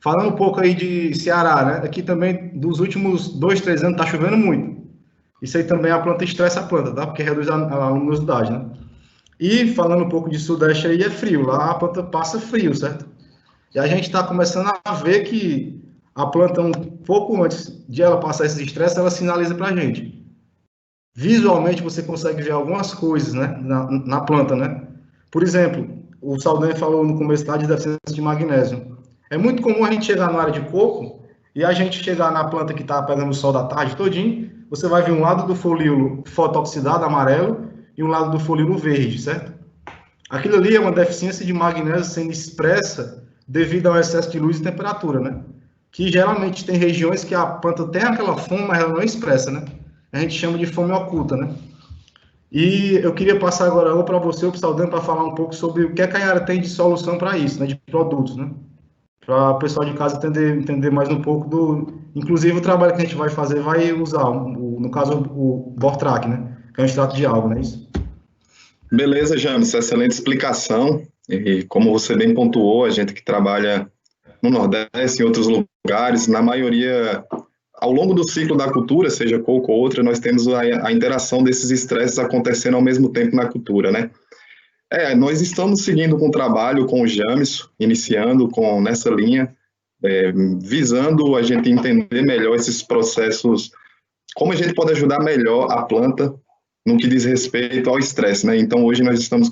Falando um pouco aí de Ceará, né? Aqui também, dos últimos 2, 3 anos, está chovendo muito. Isso aí também a planta estressa a planta, tá? Porque reduz a luminosidade, né? E falando um pouco de Sudeste aí, é frio. Lá a planta passa frio, certo? E a gente está começando a ver que a planta, um pouco antes de ela passar esses estresses, ela sinaliza para a gente. Visualmente, você consegue ver algumas coisas, né? Na planta, né? Por exemplo, o Saldanha falou no começo da deficiência de magnésio. É muito comum a gente chegar na área de coco e a gente chegar na planta que está pegando o sol da tarde todinho, você vai ver um lado do folíolo fotooxidado, amarelo, e um lado do folíolo verde, certo? Aquilo ali é uma deficiência de magnésio sendo expressa devido ao excesso de luz e temperatura, né? Que geralmente tem regiões que a planta tem aquela fome, mas ela não expressa, né? A gente chama de fome oculta, né? E eu queria passar agora para você, para o Saldanha, para falar um pouco sobre o que a Yara tem de solução para isso, né? De produtos, né? Para o pessoal de casa entender mais um pouco do... Inclusive, o trabalho que a gente vai fazer vai usar, no caso, o Bortrac, né? Que é um extrato de alga, não é isso? Beleza, James, excelente explicação. E como você bem pontuou, a gente que trabalha no Nordeste e em outros lugares, na maioria, ao longo do ciclo da cultura, seja coco ou outra, nós temos a interação desses estresses acontecendo ao mesmo tempo na cultura, né? Nós estamos seguindo com o trabalho com o James, iniciando nessa linha, visando a gente entender melhor esses processos, como a gente pode ajudar melhor a planta no que diz respeito ao estresse, né? Então, hoje nós estamos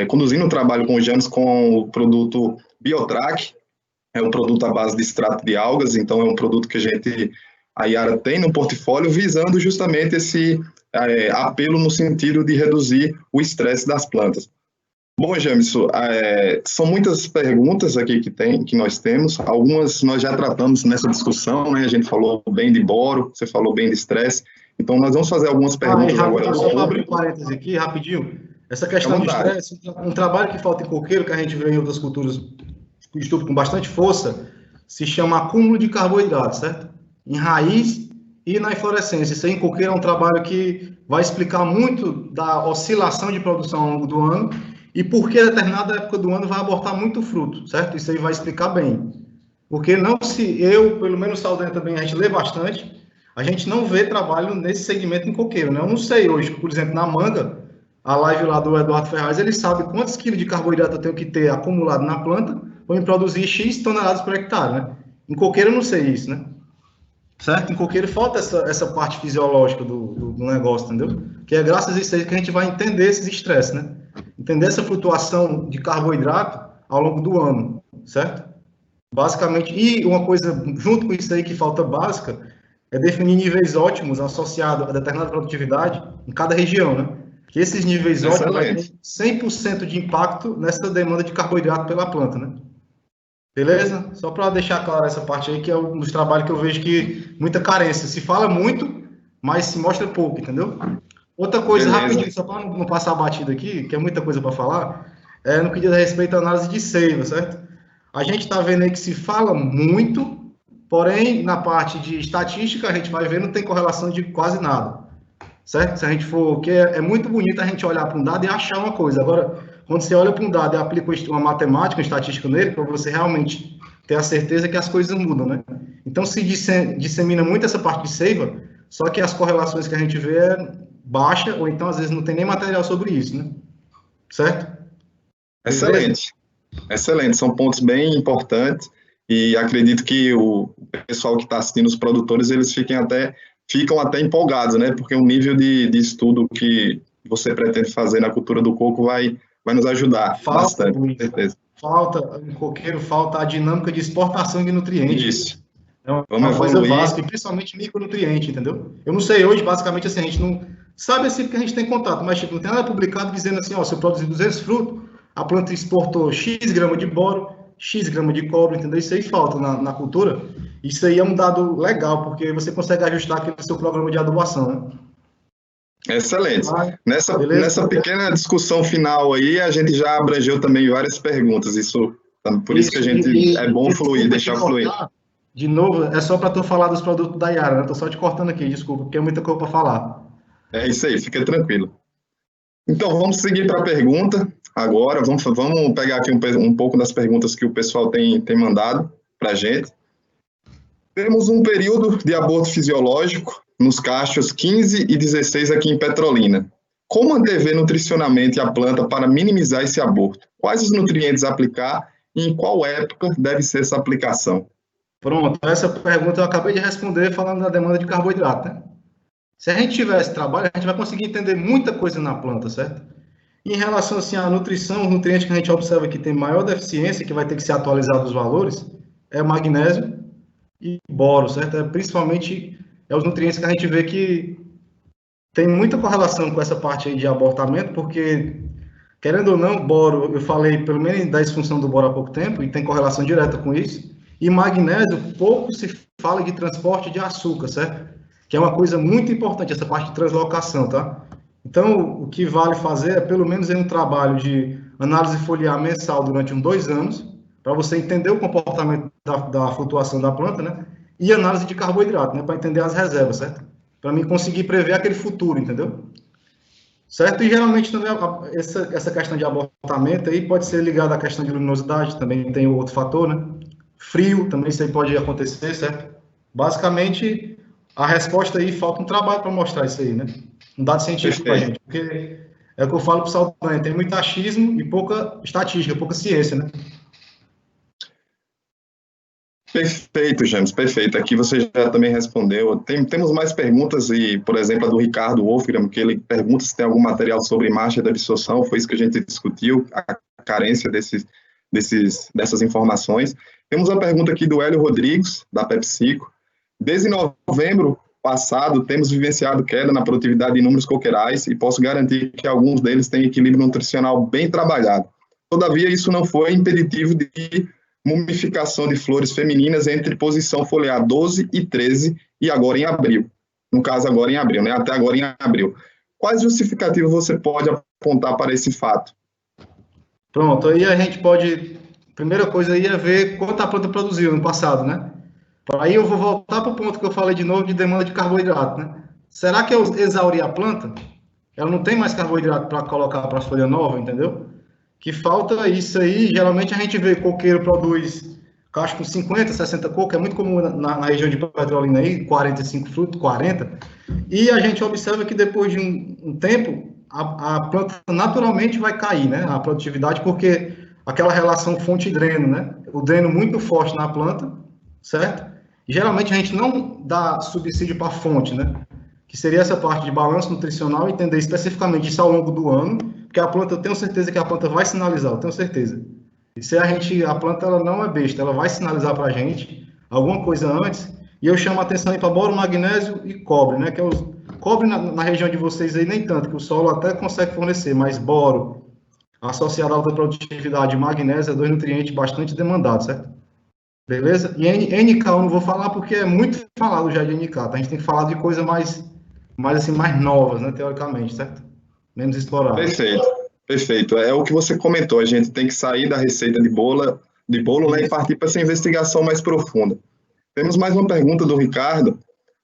conduzindo o trabalho com o James com o produto Biotrac, é um produto à base de extrato de algas, então é um produto que a Yara tem no portfólio, visando justamente esse apelo no sentido de reduzir o estresse das plantas. Bom, Jamison, são muitas perguntas aqui que nós temos, algumas nós já tratamos nessa discussão, né? A gente falou bem de boro, você falou bem de estresse, então nós vamos fazer algumas perguntas agora. Só para abrir parênteses aqui, rapidinho, essa questão de estresse, um trabalho que falta em coqueiro, que a gente vê em outras culturas que estudam com bastante força, se chama acúmulo de carboidratos, certo? Em raiz e na inflorescência. Isso aí em coqueiro é um trabalho que vai explicar muito da oscilação de produção ao longo do ano e por que determinada época do ano vai abortar muito fruto, certo? Isso aí vai explicar bem. Porque pelo menos Saldanha também, a gente lê bastante, a gente não vê trabalho nesse segmento em coqueiro, né? Eu não sei hoje, por exemplo, na manga, a live lá do Eduardo Ferraz, ele sabe quantos quilos de carboidrato eu tenho que ter acumulado na planta para me produzir X toneladas por hectare, né? Em coqueiro eu não sei isso, né? Certo? Em coqueiro falta essa parte fisiológica do negócio, entendeu? Que é graças a isso aí que a gente vai entender esses estresses, né? Entender essa flutuação de carboidrato ao longo do ano, certo? Basicamente, e uma coisa junto com isso aí que falta básica é definir níveis ótimos associados a determinada produtividade em cada região, né? Que esses níveis ótimos vai ter 100% de impacto nessa demanda de carboidrato pela planta, né? Beleza? Só para deixar claro essa parte aí, que é um dos trabalhos que eu vejo que muita carência. Se fala muito, mas se mostra pouco, entendeu? Outra coisa, rapidinho, só para não passar a batida aqui, que é muita coisa para falar, no que diz a respeito à análise de seiva, certo? A gente está vendo aí que se fala muito, porém, na parte de estatística, a gente vai ver não tem correlação de quase nada, certo? Se a gente for... que é muito bonito a gente olhar para um dado e achar uma coisa. Agora, quando você olha para um dado e aplica uma matemática, uma estatística nele, para você realmente ter a certeza que as coisas mudam, né? Então, se dissemina muito essa parte de seiva, só que as correlações que a gente vê é baixa, ou então, às vezes, não tem nem material sobre isso, né? Certo? Excelente. Excelente. São pontos bem importantes e acredito que o pessoal que está assistindo, os produtores, eles ficam até empolgados, né? Porque o nível de estudo que você pretende fazer na cultura do coco vai nos ajudar bastante, com certeza. Em coqueiro, falta a dinâmica de exportação de nutrientes. Isso. É uma coisa básica, e principalmente micronutriente, entendeu? Eu não sei hoje, basicamente, assim, a gente não sabe assim porque a gente tem contato, mas tipo, não tem nada publicado dizendo assim, ó, se eu produzir 200 frutos, a planta exportou X grama de boro, X grama de cobre, entendeu? Isso aí falta na cultura. Isso aí é um dado legal, porque você consegue ajustar aqui no seu programa de adubação, né? Excelente. Nessa pequena discussão final aí, a gente já abrangeu também várias perguntas. Isso Então, por isso que a gente é bom fluir, deixar fluir. De novo, é só para tu falar dos produtos da Yara, né? Tô só te cortando aqui, desculpa, porque é muita coisa para falar. É isso aí, fica tranquilo. Então, vamos seguir para a pergunta agora. Vamos pegar aqui um pouco das perguntas que o pessoal tem mandado para a gente. Temos um período de aborto fisiológico nos cachos 15 e 16 aqui em Petrolina. Como antever nutricionalmente a planta para minimizar esse aborto? Quais os nutrientes aplicar e em qual época deve ser essa aplicação? Pronto, essa pergunta eu acabei de responder falando da demanda de carboidrato, né? Se a gente tiver esse trabalho, a gente vai conseguir entender muita coisa na planta, certo? E em relação assim, à nutrição, o nutriente que a gente observa que tem maior deficiência, que vai ter que ser atualizado os valores, é o magnésio e boro, certo? Principalmente os nutrientes que a gente vê que tem muita correlação com essa parte aí de abortamento, porque, querendo ou não, boro, eu falei pelo menos da disfunção do boro há pouco tempo, e tem correlação direta com isso, e magnésio, pouco se fala de transporte de açúcar, certo? Que é uma coisa muito importante, essa parte de translocação, tá? Então, o que vale fazer é, pelo menos, um trabalho de análise foliar mensal durante uns 2 anos, para você entender o comportamento da flutuação da planta, né? E análise de carboidrato, né? Para entender as reservas, certo? Para mim conseguir prever aquele futuro, entendeu? Certo? E, geralmente, também, essa questão de abortamento aí pode ser ligada à questão de luminosidade, também tem outro fator, né? Frio, também isso aí pode acontecer, certo? Basicamente, a resposta aí, falta um trabalho para mostrar isso aí, né? Um dado científico para a gente, porque é o que eu falo para o Saldanha, tem muito achismo e pouca estatística, pouca ciência, né? Perfeito, James, perfeito. Aqui você já também respondeu. Temos mais perguntas, e, por exemplo, a do Ricardo Wolfgram, que ele pergunta se tem algum material sobre marcha de absorção, foi isso que a gente discutiu, a carência dessas informações. Temos uma pergunta aqui do Hélio Rodrigues, da PepsiCo. Desde novembro passado, temos vivenciado queda na produtividade de inúmeros coqueirais e posso garantir que alguns deles têm equilíbrio nutricional bem trabalhado. Todavia, isso não foi impeditivo de mumificação de flores femininas entre posição foliar 12 e 13 e agora em abril. No caso, agora em abril, né? Até agora em abril. Quais justificativos você pode apontar para esse fato? Pronto, aí a gente pode... Primeira coisa aí é ver quanto a planta produziu no passado, né? Aí eu vou voltar para o ponto que eu falei de novo de demanda de carboidrato, né? Será que eu exauri a planta? Ela não tem mais carboidrato para colocar para a folha nova, entendeu? Que falta isso aí. Geralmente a gente vê coqueiro produz cacho com 50, 60 coco, é muito comum na região de Petrolina aí, 45 frutos, 40. E a gente observa que depois de um tempo, a planta naturalmente vai cair, né? A produtividade, porque aquela relação fonte-dreno, né? O dreno muito forte na planta, certo? Geralmente a gente não dá subsídio para a fonte, né? Que seria essa parte de balanço nutricional, entender especificamente isso ao longo do ano, porque a planta, eu tenho certeza que a planta vai sinalizar, eu tenho certeza. E se a planta ela não é besta, ela vai sinalizar para a gente alguma coisa antes, e eu chamo a atenção aí para boro, magnésio e cobre, né? Que é cobre na região de vocês aí nem tanto, que o solo até consegue fornecer, mas boro, associado à alta produtividade, magnésio, é 2 nutrientes bastante demandados, certo? Beleza? E NK eu não vou falar porque é muito falado já de NK, tá? A gente tem que falar de coisas mais novas, né, teoricamente, certo? Menos exploradas. Perfeito, perfeito. É o que você comentou, a gente tem que sair da receita de bolo, né, e partir para essa investigação mais profunda. Temos mais uma pergunta do Ricardo.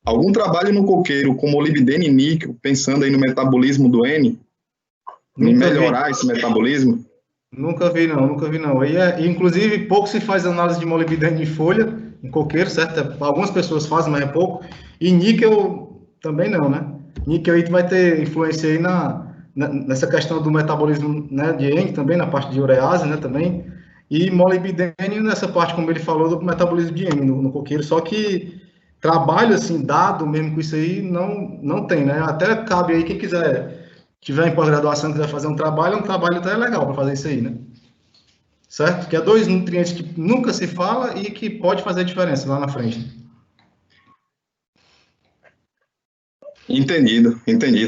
Algum trabalho no coqueiro com molibdênio e níquel, pensando aí no metabolismo do N? Em melhorar esse metabolismo? Nunca vi não. E, inclusive, pouco se faz análise de molibdênio em folha, em coqueiro, certo? Algumas pessoas fazem, mas é pouco. E níquel também não, né? Níquel aí vai ter influência aí nessa questão do metabolismo, né, de N também, na parte de urease, né, também. E molibdênio nessa parte, como ele falou, do metabolismo de N no coqueiro. Só que trabalho, assim, dado mesmo com isso aí, não tem, né? Até cabe aí quem quiser... tiver em pós-graduação, quiser fazer um trabalho até legal para fazer isso aí, né? Certo? Que é 2 nutrientes que nunca se fala e que pode fazer diferença lá na frente. Entendido,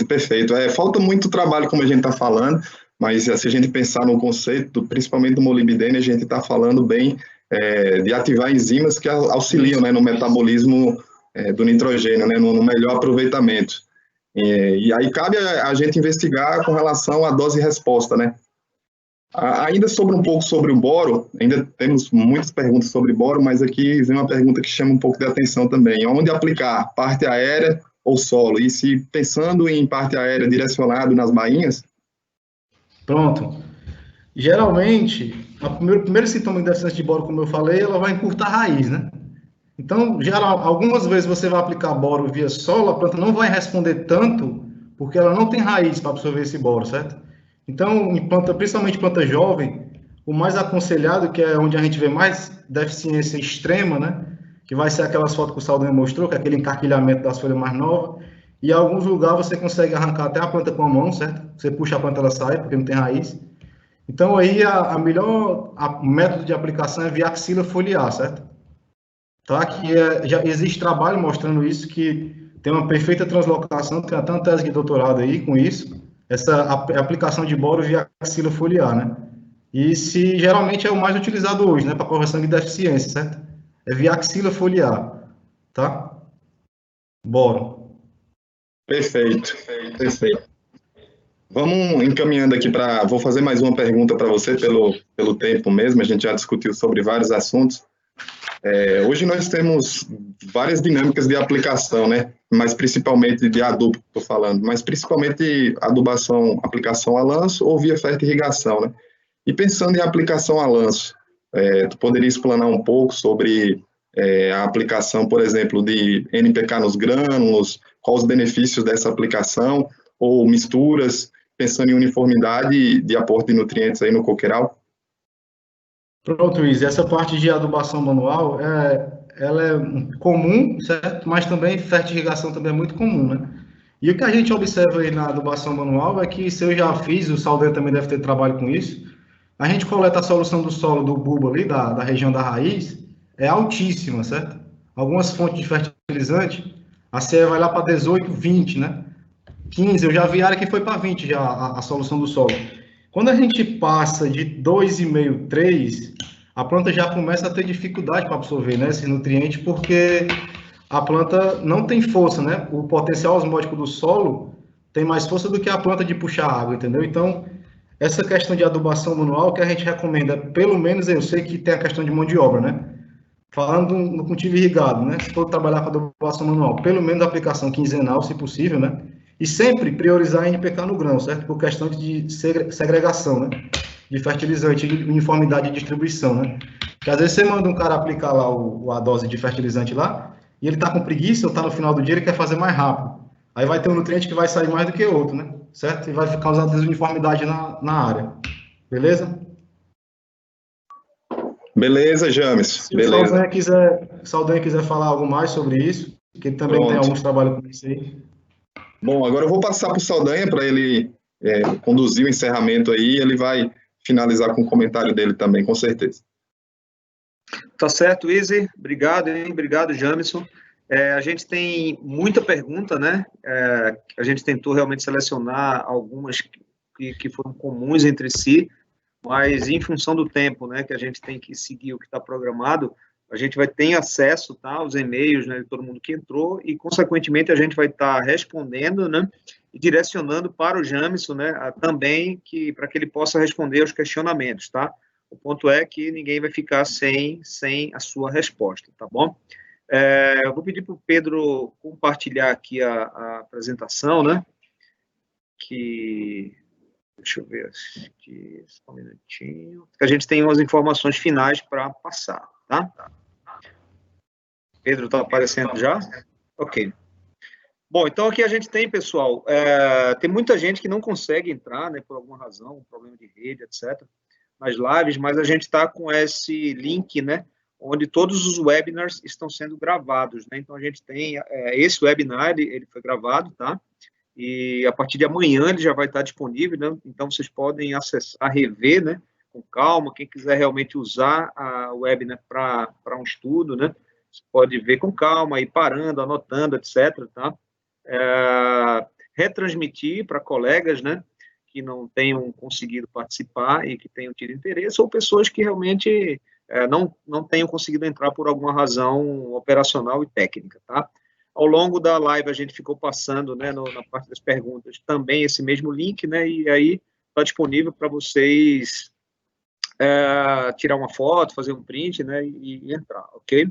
perfeito. Falta muito trabalho, como a gente está falando, mas se a gente pensar no conceito, principalmente do molibdênio, a gente está falando bem de ativar enzimas que auxiliam, né, no metabolismo do nitrogênio, né, no melhor aproveitamento. E aí cabe a gente investigar com relação à dose-resposta, né? Ainda sobre um pouco sobre o boro, ainda temos muitas perguntas sobre boro, mas aqui vem uma pergunta que chama um pouco de atenção também. Onde aplicar, parte aérea ou solo? E se pensando em parte aérea direcionado nas bainhas? Pronto. Geralmente, o primeiro sintoma de deficiência de boro, como eu falei, ela vai encurtar a raiz, né? Então, algumas vezes você vai aplicar boro via solo, a planta não vai responder tanto, porque ela não tem raiz para absorver esse boro, certo? Então, em planta, principalmente planta jovem, o mais aconselhado, que é onde a gente vê mais deficiência extrema, né? Que vai ser aquelas fotos que o Saldanha mostrou, que é aquele encarquilhamento das folhas mais novas. E em alguns lugares você consegue arrancar até a planta com a mão, certo? Você puxa a planta, ela sai, porque não tem raiz. Então, aí, o método de aplicação é via axila foliar, certo? Tá? Já existe trabalho mostrando isso, que tem uma perfeita translocação, tem até uma tese de doutorado aí com isso, essa aplicação de boro via axila foliar, né? E geralmente é o mais utilizado hoje, né, para correção de deficiência, certo? É via axila foliar, tá? Boro. Perfeito, perfeito. Vamos encaminhando aqui para... Vou fazer mais uma pergunta para você pelo tempo mesmo, a gente já discutiu sobre vários assuntos. Hoje nós temos várias dinâmicas de aplicação, né? Mas principalmente de adubo, estou falando, mas principalmente adubação, aplicação a lanço ou via fertirrigação, né? E pensando em aplicação a lanço, tu poderia explanar um pouco sobre a aplicação, por exemplo, de NPK nos grânulos, quais os benefícios dessa aplicação, ou misturas, pensando em uniformidade de aporte de nutrientes aí no coqueiral? Pronto, Luiz, essa parte de adubação manual, ela é comum, certo? Mas também fertirrigação também é muito comum, né? E o que a gente observa aí na adubação manual é que, se eu já fiz, o Saldanha também deve ter trabalho com isso, a gente coleta a solução do solo do bulbo ali, da região da raiz, é altíssima, certo? Algumas fontes de fertilizante, a CE vai lá para 18, 20, né? 15, eu já vi área que foi para 20 já a solução do solo. Quando a gente passa de 2,5, 3, a planta já começa a ter dificuldade para absorver, né, esses nutrientes, porque a planta não tem força, né? O potencial osmótico do solo tem mais força do que a planta de puxar água, entendeu? Então, essa questão de adubação manual que a gente recomenda, pelo menos eu sei que tem a questão de mão de obra, né? Falando no cultivo irrigado, né? Se for trabalhar com adubação manual, pelo menos a aplicação quinzenal, se possível, né? E sempre priorizar a NPK no grão, certo? Por questão de segregação, né? De fertilizante, de uniformidade de distribuição, né? Porque às vezes você manda um cara aplicar lá a dose de fertilizante lá, e ele tá com preguiça, ou tá no final do dia, ele quer fazer mais rápido. Aí vai ter um nutriente que vai sair mais do que outro, né? Certo? E vai causar desuniformidade na área. Beleza? Beleza, James. Se beleza. o Saldanha quiser falar algo mais sobre isso, que ele também tem alguns trabalhos com isso aí. Bom, agora eu vou passar para o Saldanha para ele conduzir o encerramento aí, ele vai finalizar com o comentário dele também, com certeza. Tá certo, Izzy. Obrigado, hein? Obrigado, Jamison. A gente tem muita pergunta, né? A gente tentou realmente selecionar algumas que foram comuns entre si, mas em função do tempo, né, que a gente tem que seguir o que está programado, a gente vai ter acesso, tá, aos e-mails, né, de todo mundo que entrou, e, consequentemente, a gente vai estar respondendo, né, e direcionando para o Jamison, né, também, para que ele possa responder aos questionamentos, tá? O ponto é que ninguém vai ficar sem a sua resposta, tá bom? Eu vou pedir para o Pedro compartilhar aqui a apresentação, né, deixa eu ver aqui, só um minutinho, que a gente tem umas informações finais para passar, tá? Pedro, está aparecendo já? Ok. Bom, então aqui a gente tem, pessoal, tem muita gente que não consegue entrar, né, por alguma razão, um problema de rede, etc., nas lives, mas a gente está com esse link, né, onde todos os webinars estão sendo gravados, né? Então a gente tem esse webinar, ele foi gravado, tá? E a partir de amanhã ele já vai estar disponível, né? Então vocês podem acessar, rever, né, com calma, quem quiser realmente usar a web, né, para um estudo, né, você pode ver com calma, ir parando, anotando, etc., tá? Retransmitir para colegas, né, que não tenham conseguido participar e que tenham tido interesse, ou pessoas que realmente não tenham conseguido entrar por alguma razão operacional e técnica, tá? Ao longo da live, a gente ficou passando, né, na parte das perguntas, também esse mesmo link, né, e aí está disponível para vocês tirar uma foto, fazer um print, né, e entrar, ok?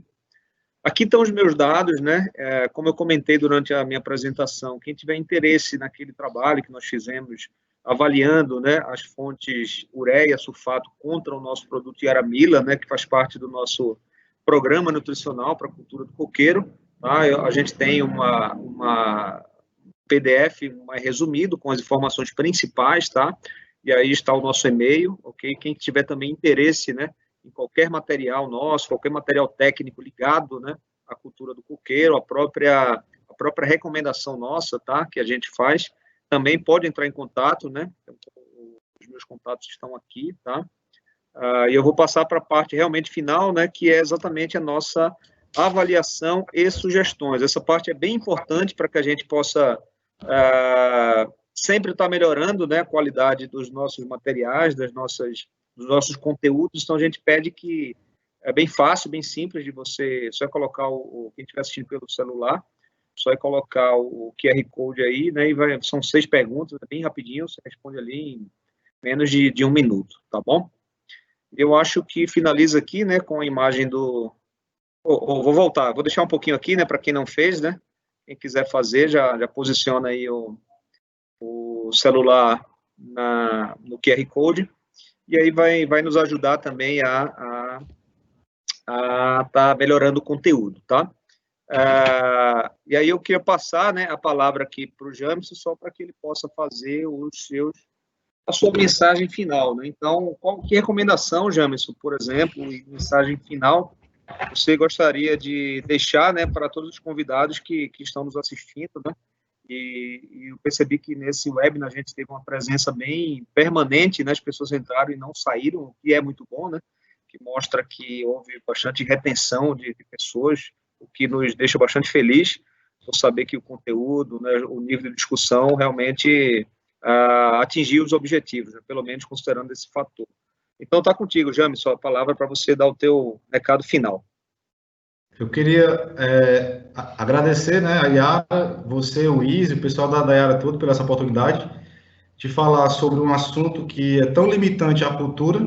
Aqui estão os meus dados, né, como eu comentei durante a minha apresentação, quem tiver interesse naquele trabalho que nós fizemos, avaliando, né, as fontes ureia, sulfato contra o nosso produto Yaramila, né, que faz parte do nosso programa nutricional para a cultura do coqueiro, tá? A gente tem uma PDF mais resumido com as informações principais, tá? E aí está o nosso e-mail, ok? Quem tiver também interesse, né, em qualquer material nosso, qualquer material técnico ligado, né, à cultura do coqueiro, a própria recomendação nossa, tá, que a gente faz, também pode entrar em contato, né, os meus contatos estão aqui, tá, e eu vou passar para a parte realmente final, né, que é exatamente a nossa avaliação e sugestões. Essa parte é bem importante para que a gente possa sempre estar melhorando, né, a qualidade dos nossos materiais, dos nossos conteúdos. Então a gente pede que é bem fácil, bem simples de você só colocar quem estiver assistindo pelo celular, só colocar o QR Code aí, né, e são 6 perguntas, bem rapidinho, você responde ali em menos de 1 minuto, tá bom? Eu acho que finaliza aqui, né, com a imagem do... vou voltar, vou deixar um pouquinho aqui, né, para quem não fez, né, quem quiser fazer, já posiciona aí o celular no QR Code, e aí vai nos ajudar também a estar melhorando o conteúdo, tá? E aí eu queria passar, né, a palavra aqui para o Jamison, só para que ele possa fazer a sua mensagem final, né? Então, que recomendação, Jamison, por exemplo, e mensagem final, você gostaria de deixar, né, para todos os convidados que estão nos assistindo, né? E eu percebi que nesse webinar a gente teve uma presença bem permanente, né? As pessoas entraram e não saíram, o que é muito bom, né? Que mostra que houve bastante retenção de pessoas, o que nos deixa bastante feliz por saber que o conteúdo, né, o nível de discussão realmente atingiu os objetivos, né, pelo menos considerando esse fator. Então, está contigo, Jamison, a palavra para você dar o teu recado final. Eu queria agradecer, né, a Yara, você, o Izzy, o pessoal da Yara todo, por essa oportunidade de falar sobre um assunto que é tão limitante à cultura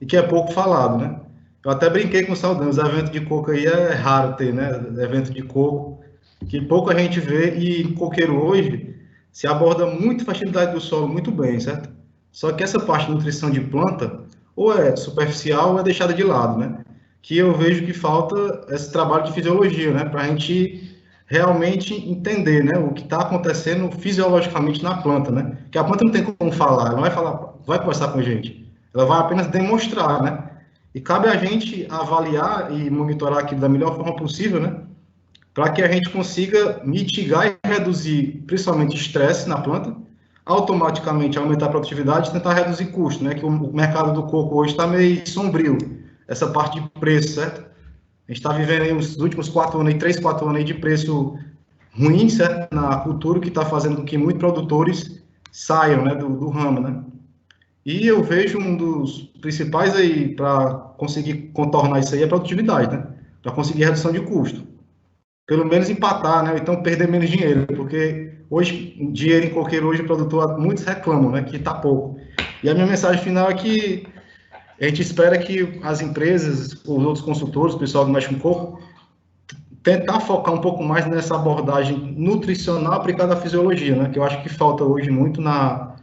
e que é pouco falado, né? Eu até brinquei com o Saldanha, os eventos de coco aí é raro ter, né? Evento de coco, que pouco a gente vê, e em coqueiro hoje se aborda muito a fertilidade do solo muito bem, certo? Só que essa parte de nutrição de planta ou é superficial ou é deixada de lado, né? Que eu vejo que falta esse trabalho de fisiologia, né? Para a gente realmente entender, né, o que está acontecendo fisiologicamente na planta, né? Que a planta não tem como falar, ela não vai falar, vai conversar com a gente, ela vai apenas demonstrar, né? E cabe a gente avaliar e monitorar aquilo da melhor forma possível, né? Para que a gente consiga mitigar e reduzir, principalmente, estresse na planta, automaticamente aumentar a produtividade e tentar reduzir custo, né? Que o mercado do coco hoje está meio sombrio, essa parte de preço, certo? A gente está vivendo aí os últimos 4 anos, 3, 4 anos aí de preço ruim, certo? Na cultura, que está fazendo com que muitos produtores saiam, né, do ramo, né? E eu vejo um dos principais aí para conseguir contornar isso aí é a produtividade, né? Para conseguir redução de custo. Pelo menos empatar, né? Ou então perder menos dinheiro, porque hoje, dinheiro em coqueiro, hoje o produtor, muitos reclamam, né? Que está pouco. E a minha mensagem final é que a gente espera que as empresas, os outros consultores, o pessoal do Mexe com Coco, tentar focar um pouco mais nessa abordagem nutricional aplicada à fisiologia, né? Que eu acho que falta hoje muito na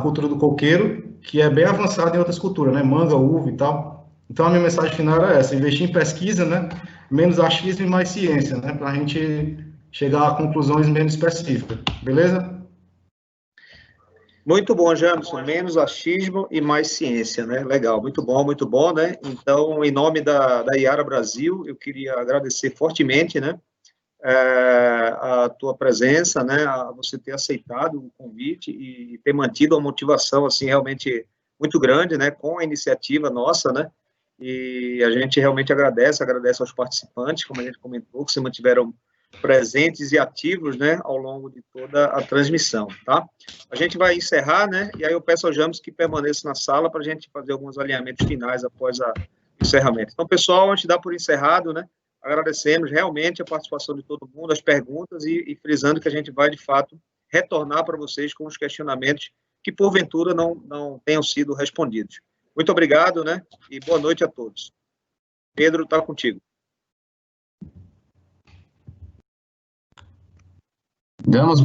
cultura do coqueiro, que é bem avançada em outras culturas, né? Manga, uva e tal. Então, a minha mensagem final era essa: investir em pesquisa, né? Menos achismo e mais ciência, né? Para a gente chegar a conclusões menos específicas. Beleza? Muito bom, Jamison. Menos achismo e mais ciência, né? Legal, muito bom, né? Então, em nome da Yara Brasil, eu queria agradecer fortemente, né, a tua presença, né, a você ter aceitado o convite e ter mantido a motivação, assim, realmente muito grande, né, com a iniciativa nossa, né, e a gente realmente agradece aos participantes, como a gente comentou, que se mantiveram presentes e ativos, né, ao longo de toda a transmissão, tá? A gente vai encerrar, né, e aí eu peço ao Jamison que permaneça na sala para a gente fazer alguns alinhamentos finais após o encerramento. Então, pessoal, antes de dar por encerrado, né, agradecemos realmente a participação de todo mundo, as perguntas, e frisando que a gente vai, de fato, retornar para vocês com os questionamentos que, porventura, não tenham sido respondidos. Muito obrigado, né? E boa noite a todos. Pedro, está contigo. Damos